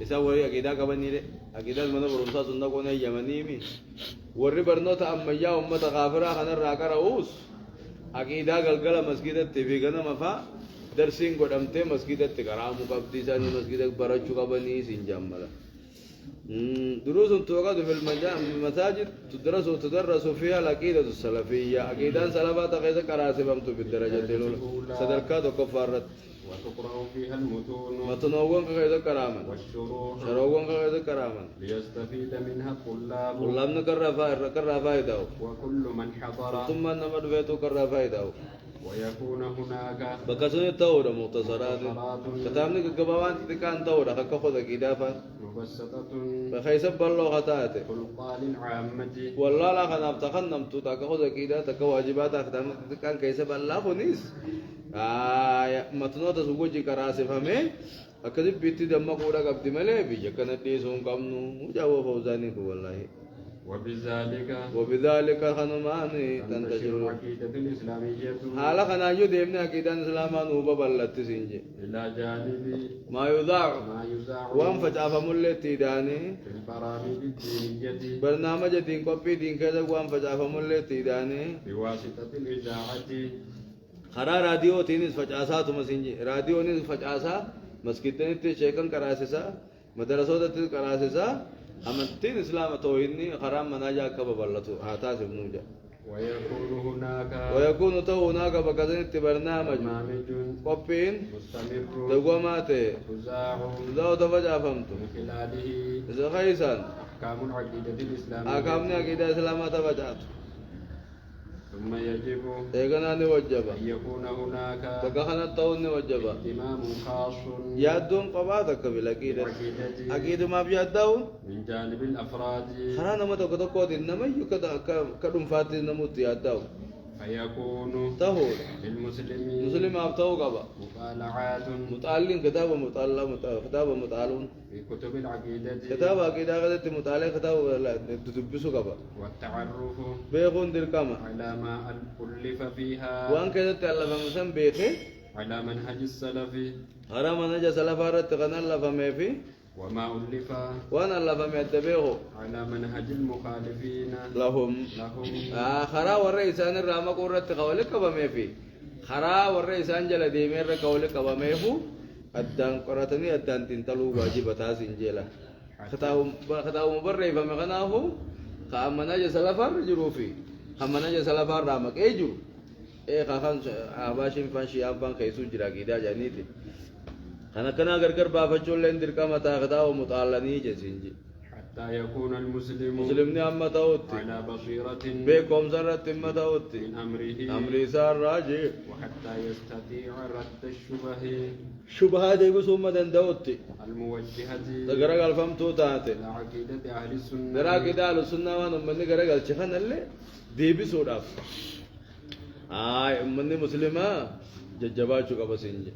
إسا وري أكيدا كبني له أكيدا من بروم سا سنة كونه يمني مي وري برنو تاميا أمة غافرة خنا راكرا أوس أكيدا قلقلا مسجد تبيغنا مفا درسين قدامته مسجد تكرامو كابتي ساني مسجد برچو كبني سنجاملا دروس توقعت في المساجد تدرس فيها العقيدة السلفية عقيدة سلفات غير كراسبمت بالدرجة الأولى صدركات وكفارات وتقرأ فيها المتون متنوعون غير كراما شروعون غير كراما ليستفيد منها الطلاب طلاب نكر فائدة وكل من حضر ثم نمر بيتو كر فائدة ويكون هناك بكسون التورة مختصرات كتابني كجبوان تكان تورة كخذ كدافا مبسطة بخيسب الله خطاته خلقان عامة والله لا خناب تخنم تو تاخذ كده تكواجبات اختام كان كيسب الله خنيس متنو تسوجي كراسي فمه أكذب بيتي دم كورا قبض ملء بيجا كانت ديسون كامنو مجاوا فوزاني والله وبذلك خنماني تنتشر العقيدة الإسلامية حالا خناجو ديمنا عقيدة الإسلامان وببلت سنجي إلى جانب ما يذاع وان فتاف ملتي داني في البرامج الدينية برنامج دين كوبي دين كذا وان فتاف ملتي داني بواسطة الإذاعة خرا راديو تينيس فجأسات مسنجي راديو نيس فجأسا مسكتني تي شيكن كراسسا مدرسة تي كراسسا أمنتين إسلام توهيني خرام مناجا كببلتو هاتاس ابنوجا ويكون تو هناك بكذا برنامج قبين مستمر دوامات لا تفجأ فهمتم من خلاله إذا خيسان أحكام العقيدة الإسلامية أكامنا كده إسلام تفجأت ثم يجب إيقنا نوجبا أن يكون هناك بكخنا التون نوجبا اهتمام خاص يادون قباتك بالأكيد بالعقيدة أكيد ما بيادون من جانب الأفراد خرانا ما تكتكوت إنما يكدا كدوم فاتي نموت يادون فيكون تهول للمسلمين مسلم أبتو قبا مطالعات متعلم كتاب مطالون في كتب العقيدة كتاب أكيد هذا مطالع كتاب تدبسو قبا والتعرف بيخون دركما على ما ألف فيها وان كذا تألف مثلا بيخي على منهج السلف حرام نجا سلفارة تغنى الله ما في وما ألف وانا الله ما يتبعه على منهج المخالفين لهم خرا والرئيسان الرامة قررت قولك وما في خرا والرئيسان جل ديمير قولك وما في أدان قرتني أدان تنتلو واجبتها سنجيلا خطاو مبرر فمغناه خام نجا سلفار جروفي خام نجا سلفار رامك ايجو ايه خان اباشين فانشي ابان كيسو جرا كيدا جانيتي أنا كنا غرغر بابا جولين دركا متا غدا ومطالني جسنجي حتى يكون المسلم مسلمني أما تاوتي على بصيرة بكم سرت ما تاوتي من أمره أمري سار راجي وحتى يستطيع رد الشبه شبهة دي بسوما دندوتي الموجهة تغرق الفم توتاتي إلى عقيدة أهل السنة درا كده على السنة وانا مني غرق الشيخان اللي دي بسوداف مني مسلمة ججبات شو كبسنجي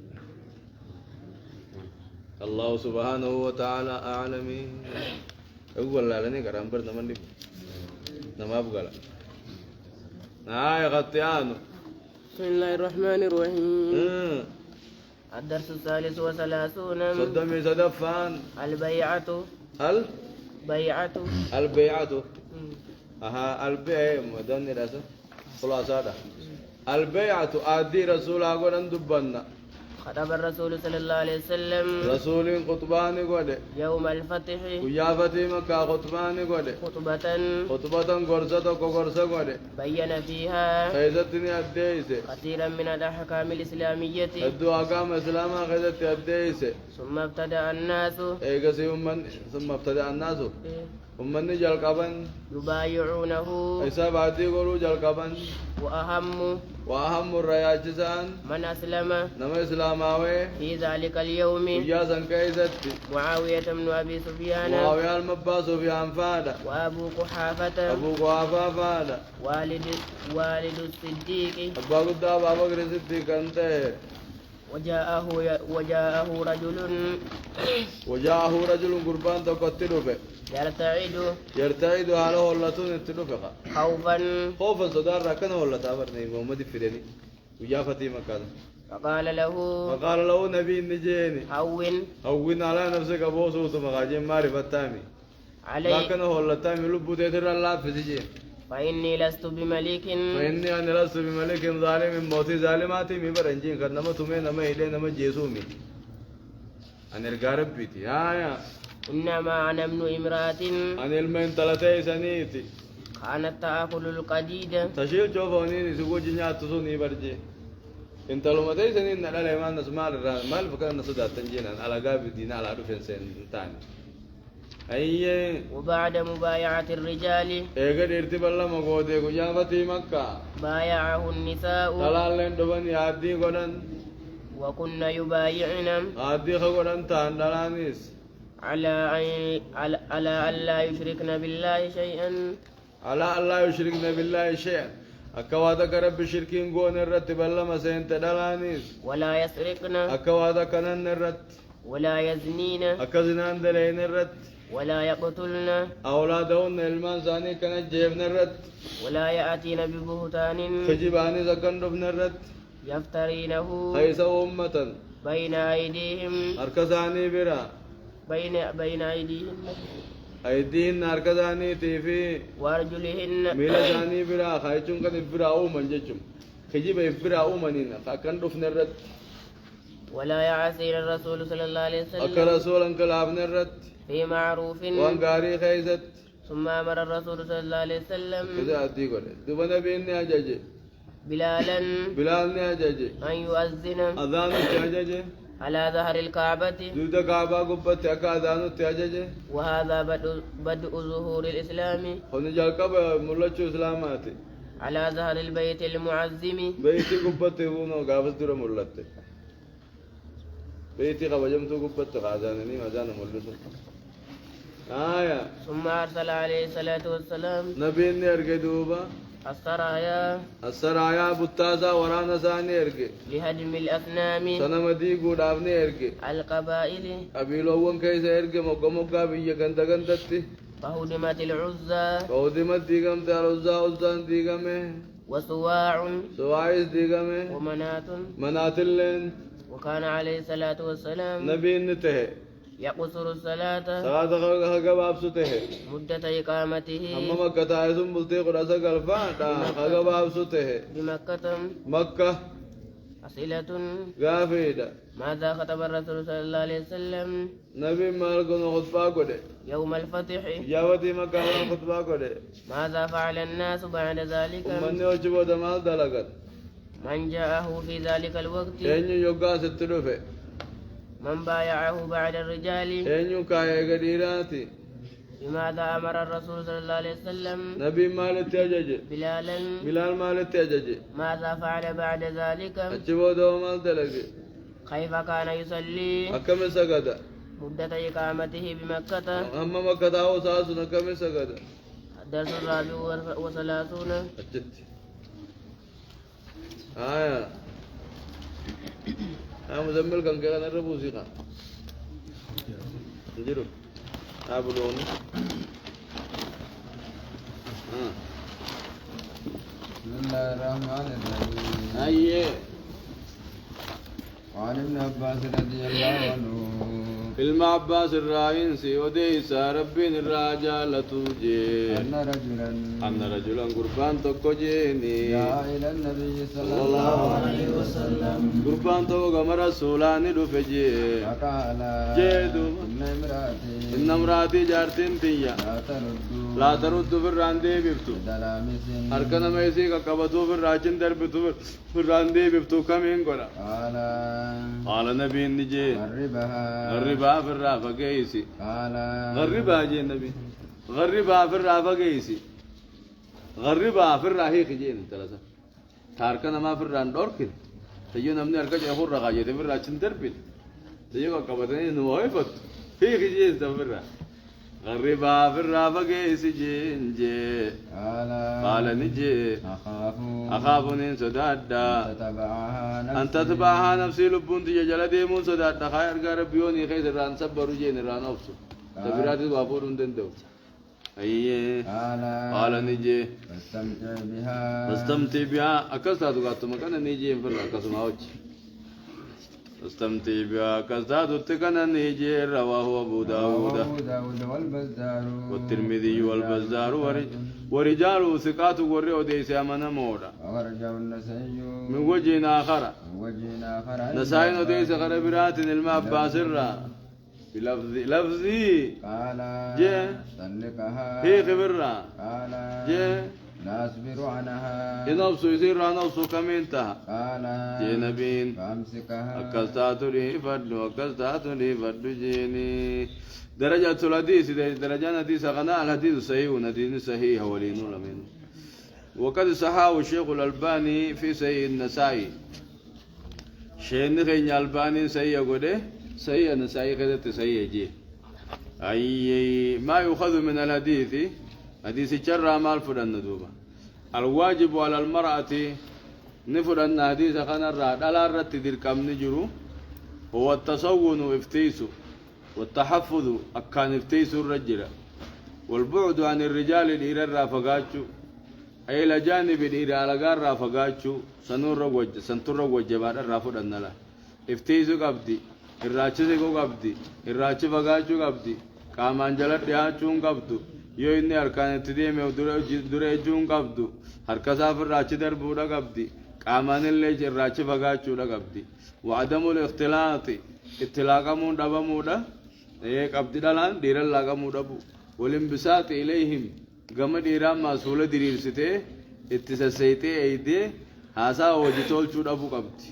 الله سبحانه وتعالى أعلم أقول لا لني كرام بر نمان دي نما بقلا غطيانو بسم الله الرحمن الرحيم الدرس الثالث وثلاثون صدمي صدفان البيعة البيعة البيع مدن راسه خلاصة البيعة أدي رسول أقول أن دبنا خطب الرسول صلى الله عليه وسلم رسول خطباني قد يوم الفتح ويا فتي مكة خطباني قد خطبة غرزة قد بين فيها خيزتني أديسة كثيرا من الأحكام الإسلامية الدو أقام إسلاما خيزتي أديسة ثم ابتدأ الناس ثم ابتدأ الناس أمني جلقبان يبايعونه حساب عدي قولوا جلقبان وأهم الرياجزان من أسلم نما إسلاماوي في ذلك اليوم ويا سنكيزت معاوية بن أبي سفيان معاوية المباس سفيان فادا وأبو قحافة فادا والد الصديق أبا قد أبا بكر الصديق أنت وجاءه رجل قربان تقتله به يرتعد على هولتون اتلوفق خوفا صدار كان هولتا برني محمد فريني ويا فتيمة كذا فقال له نبي نجيني هون على نفسك ابو صوت مغاجين معرفة تامي لكن هولتامي لبو تيتر الله في سجين فإني لست بملك أنا لست بملك ظالم موتي ظالماتي مي برنجين كنما تمي نما إلي نما جيسومي أنا الغارب بيتي إنما أنا ابن امرأة أنا المين تلاتي سنيتي كانت تأكل القديدة تشيل شوفوني سوكو جنيا تسوني برجي انت لو ما تيجي سنين نلا ما نسمع ما الفكرة نسودات تنجينا على قاب الدين على عرفين سن تاني أي وبعد مبايعة الرجال إيجاد ارتب الله مقودة كجا فتي مكة بايعه النساء دلالين دبن يادي قدن وكنا يبايعنا عادي خقدن تان دلانيس على أن لا يشركن بالله شيئا على أن لا يشركن بالله شيئا أكوادا كرب شركين قون الرتب الله مسين تدلانيس ولا يسرقن أكوادا كنن الرت ولا يزنين أكزنان دلين الرت ولا يقتلن أولادهن المان ثاني كانت جيبن الرت ولا يأتين ببهتان خجباني سكن ربن الرت يفترينه خيس أمة بين أيديهم أركزاني برا بين أيديهم أيديهن أركزاني تيفي وأرجلهن ميلا ثاني برا خيشون كان برا أو منججم خجيب يفرع أمنين فكان رفنا الرد ولا يعصي الرسول صلى الله عليه أك وسلم رسولا كلابنا الرد في معروف وان قاري خيزت ثم أمر الرسول صلى الله عليه وسلم كذا أدي قولي دبنا بيني أجاجي بلالا بلال أجاجي أن يؤذن أذان أجاجي على ظهر الكعبة دود كعبة قبت أكا أذان أجاجي وهذا بدء ظهور الإسلام هون جالكب ملتشو إسلاماتي على ظهر البيت المعظم بيتي قبت هونو قابس دور ملت بيتي قبجمتو قبت غازانني أذان ملتو آية ثم أرسل عليه الصلاة والسلام نبيني أرجع دوبا السرايا بتازا ورانا ثاني أرجع لهدم الأصنام سنمدي قدامني أرجع القبائل أبي لوون كيس أرجع موقع بيجا كنتا كنتتي فهدمت العزى فودمت ديغم تعرضا عزان ديغمه وسواع سواعيس ديغمه ومنات مناتلين وكان عليه الصلاة والسلام نبي نته يقصر الصلاة صلاة خغب أبسطه مدة إقامته أما مكة عايزون بلتي قراسة قلفا خغب أبسطه بمكة مكة أسئلة غافيدة ماذا خطب الرسول صلى الله عليه وسلم نبي مالكم خطبا قده يوم الفتح جاوتي مكة خطبا قده ماذا فعل الناس بعد ذلك من يوجبو دمال دلقت من جاءه في ذلك الوقت أين يوقع ستلوفه من بايعه بعد الرجال أين كاية قديراتي بماذا أمر الرسول صلى الله عليه وسلم نبي مالت يجج بلالا بلال مالت يجج ماذا فعل بعد ذلك أجبو دومال دلق كيف كان يصلي أكم سجد مدة إقامته بمكة أما مكة أو ساسنا كم سجد الدرس الرابع وثلاثون أجت آية أنا مزمل كان كذا نربوسي كان نجرو أبلوني بسم الله الرحمن الرحيم أيه وعن ابن عباس رضي الله عنه علم عباس الراين سيوديس ربين الراجال توجي أن رجلا قربان تكوجيني جاء إلى النبي صلى الله عليه وسلم قربان توقم رسولان لفجي فقال جيدو إن امراتي جارتين تيا لا ترد في الراندي بفتو دلامس هركنا ميسي كبتو في الراجن دربتو في الراندي بفتو كمين قرا قال نبي نجي غربها في الرافة قيسي غربها جي النبي غربها في الرافة قيسي غربها في الراهيق جين ثلاثة هركنا ما في الران دوركن تيجي نمني هركنا يخور رغاية في الراجن دربت تيجي كبتني نوايفت هيك جين تفرها غربها في الرافة قيسي جين جي قال نجي أخاف إن سدادا أن تتبعها نفسي لبون تجي جلدي من سدادا خير قربيوني خير ران سبرو جين ران أفسو سبراتي وابور دندو أيه قال نجي فاستمتع بها أكستها تقاتو مكانا نجي انفر أكسما وجه استمتع بها كذاب تكنا نيجي رواه أبو داود والترمذي والبزار ورجال ثقات ورئوا ديس أمنا مورا من وجه آخر نسائن ديس غربرات الماء باسرة بلفظي جي هي خبرة جي لا أصبر عنها ينفسو يصير نفسو كمينتها جي نبين فأمسكها أكستاتو لي فدو جيني درجة الحديث درجة الحديث غناء الحديث صحيح ونحديث صحيح ولين لمن وقد صححه الشيخ الألباني في صحيح النسائي شيخ الألباني صحيح قده صحيح النسائي كده صحيح جي أي ما يؤخذ من الحديث حديث شر مال فرن دوبا الواجب على المرأة نفرن حديث خنا الراد على الرت دركم نجرو هو التصون افتيسو والتحفظ أكان افتيسو الرجل والبعد عن الرجال إلى الرافقاتشو أي لجانب إلى الأجار رافقاتشو سنتر وجه بعد الرافض لا افتيسو قبدي الراجسو قبدي الراجس فقاتشو قبدي كامان جلد ياتشون قبدو yoo inni harkaan itti deeme dura ejjuun qabdu harka isaa ofirraa achi darbuudha qabdi قامان اللي جراچ فغاچو لقبدي وعدم الاختلاط اتلاقمون دبمودا ايه قبدي دلان ديرل لاقمو دبو والانبساط اليهم قام ديران مسؤول ديرسته اتسسيتي ايدي هاسا وجتول چو دبو قبدي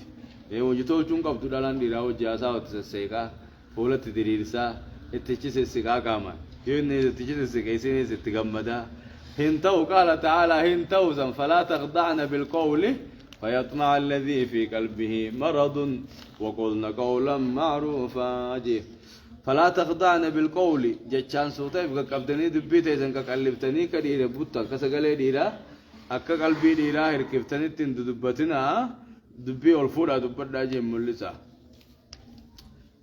ايه وجتول چون قبدو دلان ديرا وجاسا وتسسيكا فولت ديرسا اتچسسيكا قاما يوني اتچسسيكا ستغمدا هنتو قال تعالى هنتو فلا تخضعن بالقول فيطمع الذي في قلبه مرض وقلنا قولا معروفا فلا تخضعن بالقول جچان سوتا قبدني دبيته اذن قلبتني كديره بوتا كسغله ديرا اك قلبي ديرا هركفتني تند دبتنا دبي الفودا دبدا جي ملسا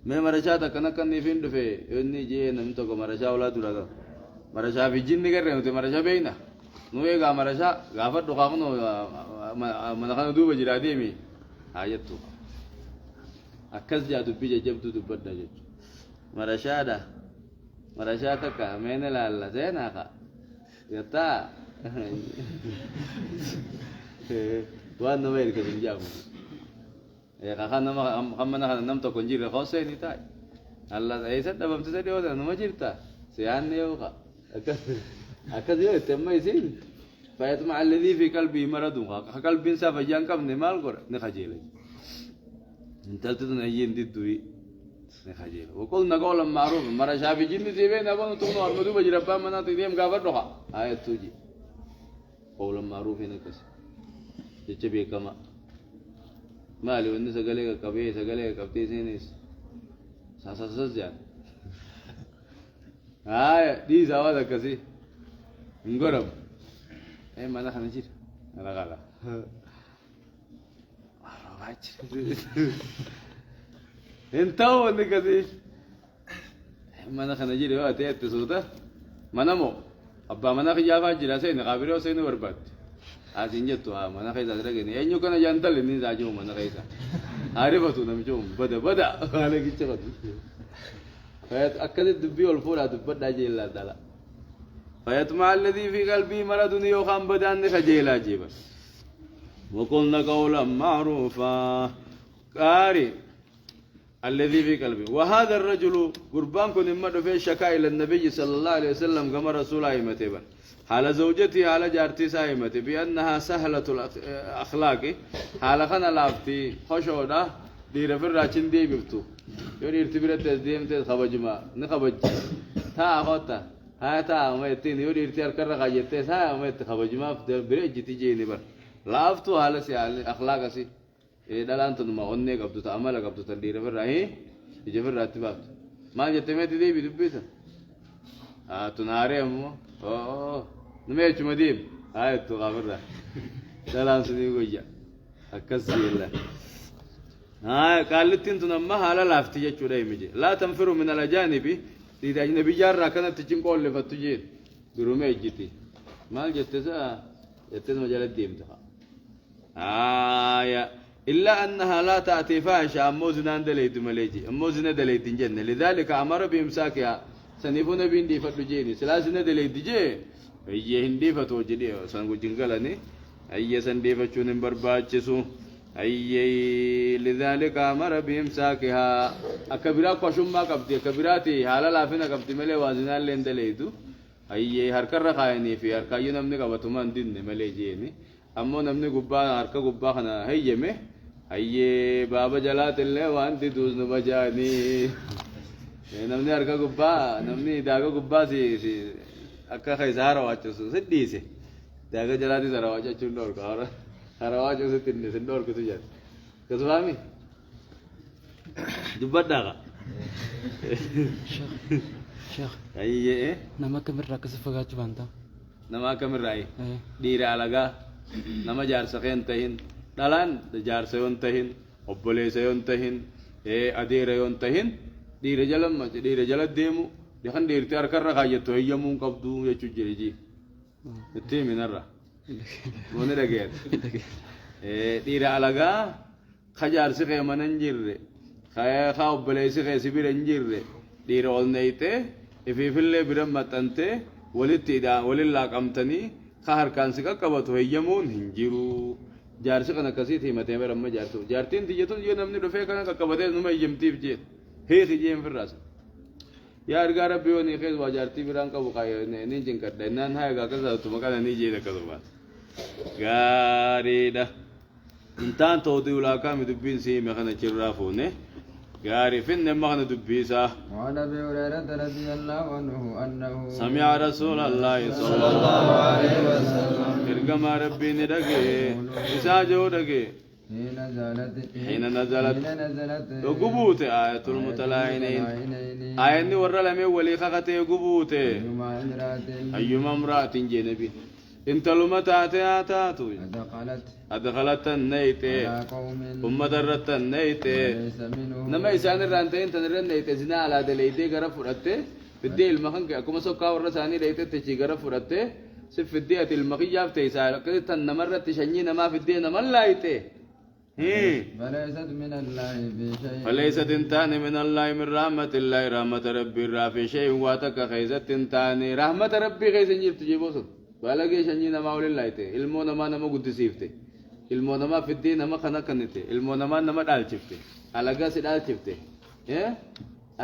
मैं मरशा तक न करनी फिर दफे इन्नी जे नम तो को मरशा वाला दूरा का मरशा भी जिंदगी कर रहे होते मरशा भी ना नुएगा मरशा गाफर दुखा को मनखान दो बजरा दे में आयत तो अक्कस जादू पीछे जब तू दुपट्टा जो मरशा तक का मैंने लाला से ना का यता वान नवेर के बिंजाबू يا خان خمنا نم تو كنجير خاصه ني تاي الله ايسا دبم تسدي ودا نما جيرتا سيان يوخا اكد يو تم يسين فيطمع الذي في قلبه مرض قلب انسان فجان كم نمال غور نخجيل انت تدن يين دي دوي نخجيل وقلنا قولا معروف مره شافي جن دي بين ابو تو نور مدو بجربا منا تديم غافر دوخا ايت توجي قولا معروف نكس تجبي كما مالي والناس قالوا كبيه سقالي كبتي سينيس ساساس جان هاي دي زواج كذي نقرب ايه ما نحن نجير انا قالا انتو انك كذي ما نحن نجير هو تيت سودا ما نمو ابا ما نخ جافا جلاسين قابلو سين وربات أزين جتوا ما نخيزا ترى أينو كنا جانتل إني زاجو ما نخيزا عارفة نمجوم بدا على كيشة فيت أكد الدبي والفورة تبدا جيلا تلا فيطمع الذي في قلبي مرض يوخام بدان خجيلا جيبا وقلنا قولا معروفا قاري الذي في قلبي وهذا الرجل قربان كن مد في شكا إلى النبي صلى الله عليه وسلم كما رسول الله متبا على زوجتي على جارتي سايمتي بأنها سهلة الأخلاق على خنا لافتي خشودا دي رفر راشين دي بفتو يوري ارتبرت تزديم تز خبجما نخبج تا أخوتا ها تا أمتين يوري ارتيار كرر خاجت تز ها أمت خبجما في بريج تيجي نبر لافتو على سي على أخلاق سي دلان تنما أني قبضو تعمل قبضو تندي رفر راهي يجفر راتبات ما جتمت دي بدبيتا تناري أمو نميت مديم هاي تغامرة سلام سيدي وجا أكسر الله هاي قالت أنت نما على لافتي جتوري مجي لا تنفروا من الأجانب إذا أجنبي جارة كانت تجين قول لفتوجين برومي جتي ما جتسا جتس مجال الدين تها إلا أنها لا تأتي فاحشة أموزنا دليت مليجي أموزنا دليت جنة لذلك أمر بإمساكها سنيفون بيندي فتوجيني سلاسنا دليت جي أيه هندي فتوجدي سانغو جنگلاني أيه سندي فتشون برباچسو أيه لذلك أمر بإمساكها أكبرا قشم ما قبتي كبراتي حالا لافنا قبتي ملي وازنا لين دليتو أيه هركر رخايني في هركايو نمني قبتمان دين ملي جيني أمو نمني قبا هركا قبا خنا هيمه أيه بابا جلات اللي وانتي دوزن بجاني namni harka gubbaa namni daaga gubbaa si akka khaysaara waachusu siddiise daaga jalaati sara waachachuun dhorka hara waachusu tinne sin dhorkutu jedhe kasfaami dubbadhaaqa sheekh ayyee nama kamirraa akkasi fagaachuu baanta nama kamirraa dhiira alagaa nama jaarsa keen tahin dhalaan jaarsa yoon tahin obboleessa yoon tahin adeera yoon tahin dhiira jalamma dhiira jala deemu deekan dhiirti harkarra kaayattu hayyamuun qabdu jechuu jire ji itti minarra wani dhageet dhiira alagaa ka jaarsi kee mana hin jirre ka obboleessi kee si bira hin jirre dhiira ol neeyte ifiifillee bira maxxante walitti walin laaqamtanii ka harkaan si qaqqabatu hayyamuun hin jiru جارسي كنا كسيتي متى مرة جارتو جارتين تيجتون يو نمني رفيق كنا كقبضة نما يجمتي بجيت هي تيجين في الراس يا رجال ربي وني خير وجارتي بران كبوكاي نيجين كده نان هاي كذا تو مكان نيجي ده كذا بس غاريدا انتان تودي ولا كام يدبين سي مكان تشرافونه غاري فين مكان دبيسا وعن ابي هريره رضي الله عنه انه سمع رسول الله صلى الله عليه وسلم ارجم ربي ندغي اساجو دغي حين نزلت وقبوت آية المتلاعنين آية ورى لمي ولي خاقته قبوت أيما امرأة جنبي انت لما تاتو أدخلت النيت ثم درت النيت نما يسان الرانتين تنرن نيت زنا على دليدي غرف فرته بدي المخن كما سوكا ورساني ليت تشي غرف فرته سف الدية المخياب تيسال كنت نمرت شني نما في الدين نما لايته فليست من الله في شيء فليست انتاني من الله من رحمة الله رحمة ربي في شيء واتك خيزت انتاني رحمة ربي خيز نجيب تجيبوسو بالاقي شنجي نما ولي لايته علمو نما نما قد سيفته علمو نما في الدين نما خنا كنته علمو نما نما دال شفته علاقة سدال شفته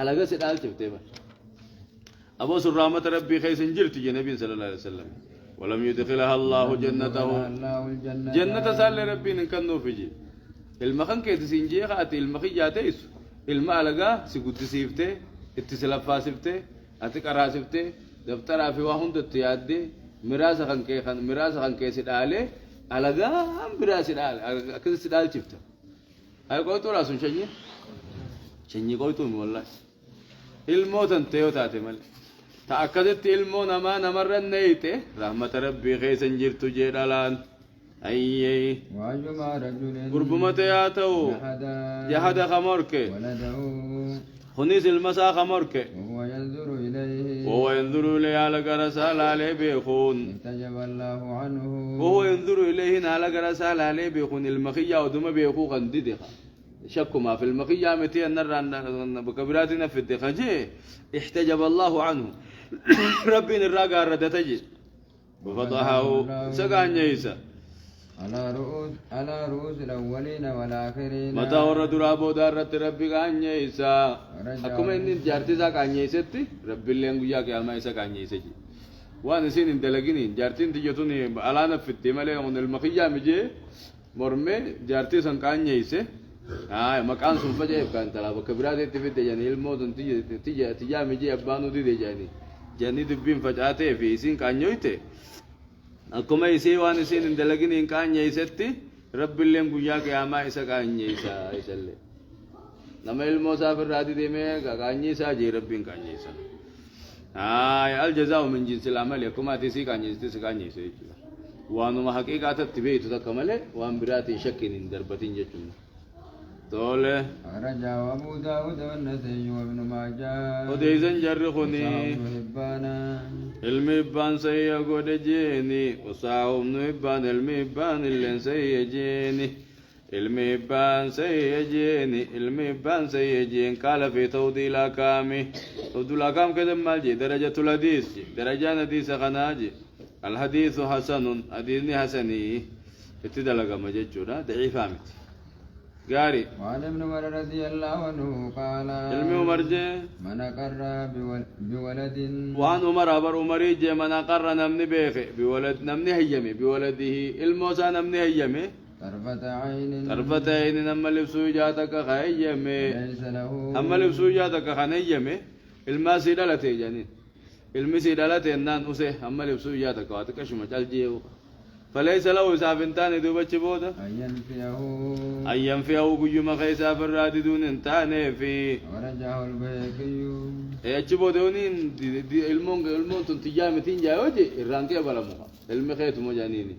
علاقة سدال شفته أبو سر رحمة ربي خيز نجيب تجي نبي صلى الله عليه وسلم ولم يدخلها الله جنته جنة سال ربي نكنو فيجي المخن كيد سينجي خاتي المخي جاتيس المالغا سيغوت سيفته اتسلفا سيفته اتقرا سيفته دفتر في واهن تيادي ميراث خان كي سداله الغا ام براس سدال اكل سدال شفته هاي قوتو راسون شني قوتو والله الموت انتيو تاتي مال تاكدت المو نما نمر النيته رحمه ربي خيس انجرت جدالان أي وأيما رجل قربمة ياتو جهد خمرك ولده خنيس المسا خمرك وهو ينظر إليه على رسال عليه بيخون احتجب الله عنه وهو ينظر إليه على رسال عليه بيخون المخية ودم بيخو خنددها شك ما في المخية متي النر بكبراتنا في الدخجة احتجب الله عنه ربي الراقة ردتجي وفضحه سقان ييسا على رؤوس الأولين والآخرين متى ورد رابو دارت ربي كان يسا أكما إن جارتي سا كان يساتي ربي اللي ينقيا كياما يسا كان يساتي وانا سين اندلقيني جارتين تجتوني ألانا في التمالي من المخيا مجي مرمي جارتي سن كان يسا مكان سنفجأ كان تلا بكبرات تفيد جاني الموت تجا مجي أبانو دي جاني جاني دبين فجأته في سين كان يويته أكما يسي وانا سين اندلقين إن كان يساتي رب اللي ينقيا كياما يسا كان يسا يسالي نما المسافر رادي ديمه كان يسا جي ربين كان يسا الجزاء من جنس العمل يكما تسي كان يسا كان يسا وانو ما حقيقة تتبعي تتكمله وان براتي شكين دربتين جتون تولى رجع أبو داود والنسائي وابن ماجه وديزن جرخني الميبان سيقود جيني وصاهم نيبان الميبان اللي سيجيني الميبان سيجين قال في توضيل أكامي توضيل أكام كذا مالجي درجة الحديث درجة نديس خناجي الحديث حسن حديثني حسني اتدلق مججورا ضعيف عمت قاري وعن ابن عمر رضي الله عنه قال علمي عمر جي من أقر بولد وعن عمر أبر عمري جي من أقر نمني بيخي بولد نمني هيمي بولده الموسى نمني هيمي طرفة عين نما لبسو جاتك خيمي ليس له أما لبسو جاتك خنيمي الماسي دلتي جانين المسي دلتي النان أسيه أما لبسو جاتك واتك شمج الجيو فليس له سافنتان دوبتش بودا أن ينفيه قيوم خيسا في الراددون انتاني في ورجعه البيكي يجبو دونين المون تنتجامتين جاوجي الرانكي بلا مخا المخيط مجانيني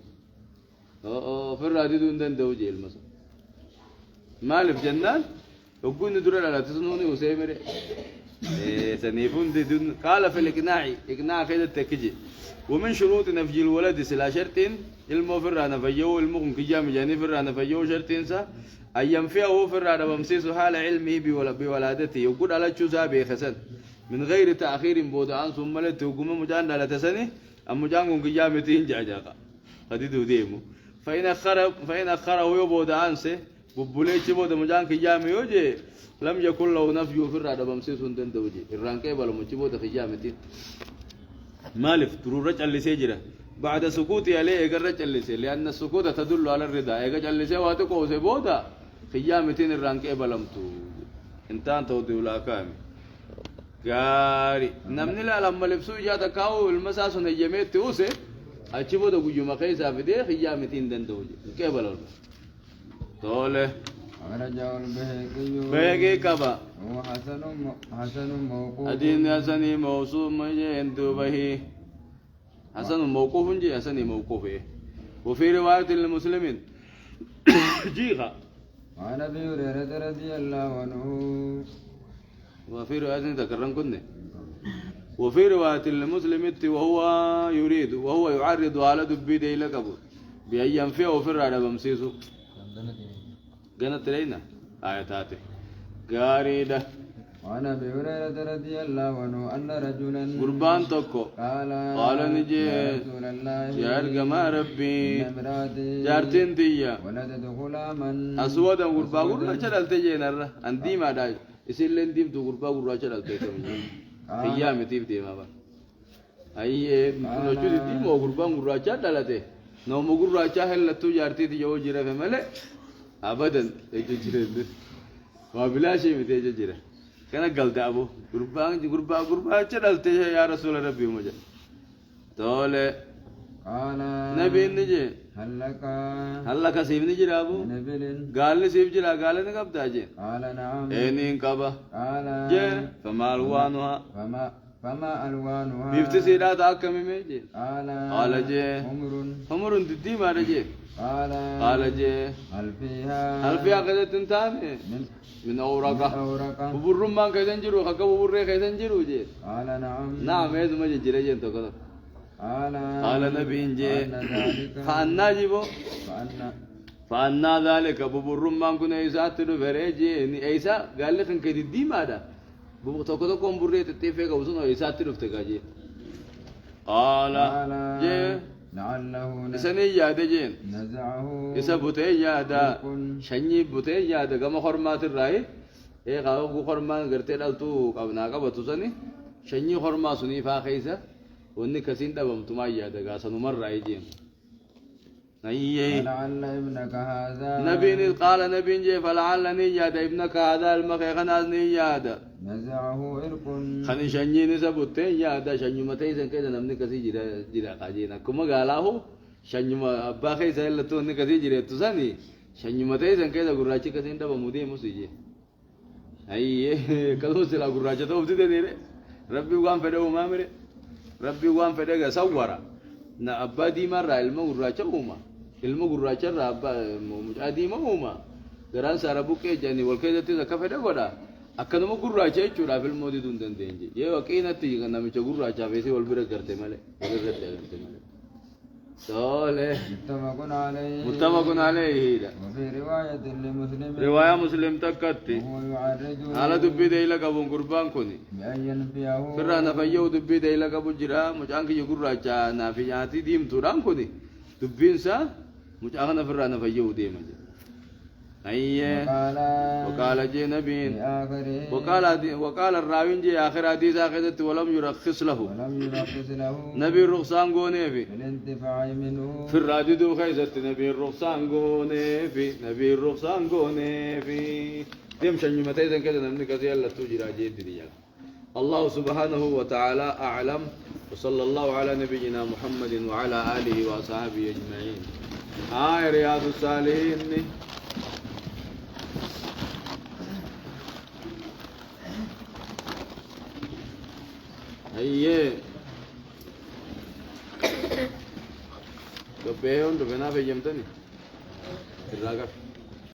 في الراددون دن دوجي المسا مالف جنان وقون ندر على تسنوني وسيمري سنيفون دون قال في الإقناع خيد التكجي ومن شروط نفي الولد سلا شرطين المفر نفيو المقم كجام جاني فر نفيو شرطين سا أن ينفيه فر بمسيس حال علمه بولادته يقول على جزء بخسن من غير تأخير بودعان ثم لتوقم مجان على تسني أم مجان كجام تين جاجاقا خديدو ديمو فإن أخره يبود أنسه ببوليش بود مجان كجامي يوجي لم يكن له نفي في الرادة بمسيس وندن دوجي الرانكي بلا مجبود كجامتين مالف ترورج اللي سيجرة بعد سكوتي عليه يقرج اللي سي لأن السكوت تدل على الرضا يقرج اللي سي واتقو سيبودا خيامتين الرانكي بلمتو انتان تودي ولا كامي غاري نمني لا لما لبسو جاتا كاو المساسو نجميت توسي أشوفه بوجو مكيسا في ده خيامتين دندوجي كيف بلون طوله رجع البهقي بهقي كبا هو حسن موقوف أدين حسن موصوف مجي انتو بهي حسن موقوف جي حسن موقوف وفي رواية المسلمين جيغا وعن ابي هريرة رضي الله عنه وفي رواية تكرم كنه وفي رواية المسلم وهو يريد وهو يعرض على دبيده إلى قبر بأن ينفيه في الرادة بمسيسو قنت لينا آياتاته قاريدة وعن ابي هريرة رضي الله عنه أن رجلا قربان توكو قال نجي يا رسول الله يا أرقما ربي إن امرأتي جارتين تيا ولدت غلاما أسودا قربا قربا شلال تيجي نرى أندي ما داج يصير لين ديم تو قربا قربا شلال تيجي خيام تيب ديم أبا أيه نجود ديم أو قربا قربا شلال تيه نوم قربا شهل لتو جارتي تيجي جرا في ملء أبدا تيجي جرا ما بلا شيء تيجي جرا كنا قلت أبو قربا شلال تيجي يا رسول ربي مجا تولى قال نبي نجي هل لك سيف نجي أبو نبل قال لي سيف جرا قال لي نقب تاجي قال نعم إنين كبا قال جه فما ألوانها فما ألوانها بيفتسيرات أكمل ميجي قال جه حمر تدي ما رجي قال جه هل فيها كذا تنتامي من أوراقه ببرم ما كذا نجرو خك ببرة كذا نجرو جه قال نعم هذا ما جرى جه تو كذا قال نبي جه فأنا جيبو فأنا ذلك ببرم ما كنا يسات تدبرجي إيسا قال لك إن كذي ما ده بوقتك كم بريت تتفق وصلنا يسات تدفتكاجي قال جه لعله سني يا دجين نزعه يسبوتي يا دا شني بوتي يا دا كم خرمات الرأي إيه قاو خرمان قرتي لالتو قبنا قبتو سني شني خرما سني فاخيسة وني كسين دبم تما يا دا قاسن مر رأي جين أيه لعل ابنك هذا نبي قال نبي جي فلعلني يا دا ابنك هذا المخي خنازني يا دا نزعه إرق خني شني نسبوتي يا دا شني متى يسن كذا نمني كسي جرا جرا قاجينا كم قاله شني ما باخي سهل تو ني كسي جرا تساني شني متى يسن كذا قراشي كسين دبم مودي مسيجي أيه كذا سلا قراشة تو بدي تديره ربي وقام فده وما مره ربي وقام فده كسوارا نا أبا دي مرة علم قراشة وما علم قراشة رابا مجادي ما وما قران ساربوك جاني والكذا تيجا كفده ودا أكنمو gurraacha jechuudha filmooti tun dandeenye yoo qeenatti kan namicha gurraacha feesee wal bira garte malee wal irratti garte malee tole muttafaqun alayhi وفي رواية لمسلم riwaayaa muslim takkatti هو يعرج haala dubbii deeyla qabuun gurbaan kuni بأن ينفيه firraa na fayya'u dubbii deeyla qabu jira mucaan kiyya gurraacha naa fi nyaatii diimtuudhaan kuni dubbiinsa mucaa kana firraa na fayya'u deema jira أيه وقال جي نبي وقال الراوين جي آخر حديث آخرت ولم يرخص له نبي الرخصان قوني في الانتفاع منه في الرادد خيزت نبي الرخصان قوني في نبي الرخصان قوني في ديم شنو متى إذا كذا نمني كذا يلا توجي راجيت دنيا الله سبحانه وتعالى أعلم وصلى الله على نبينا محمد وعلى آله وأصحابه أجمعين رياض الصالحين أيه كبيرون تبنا في جمتني الراجع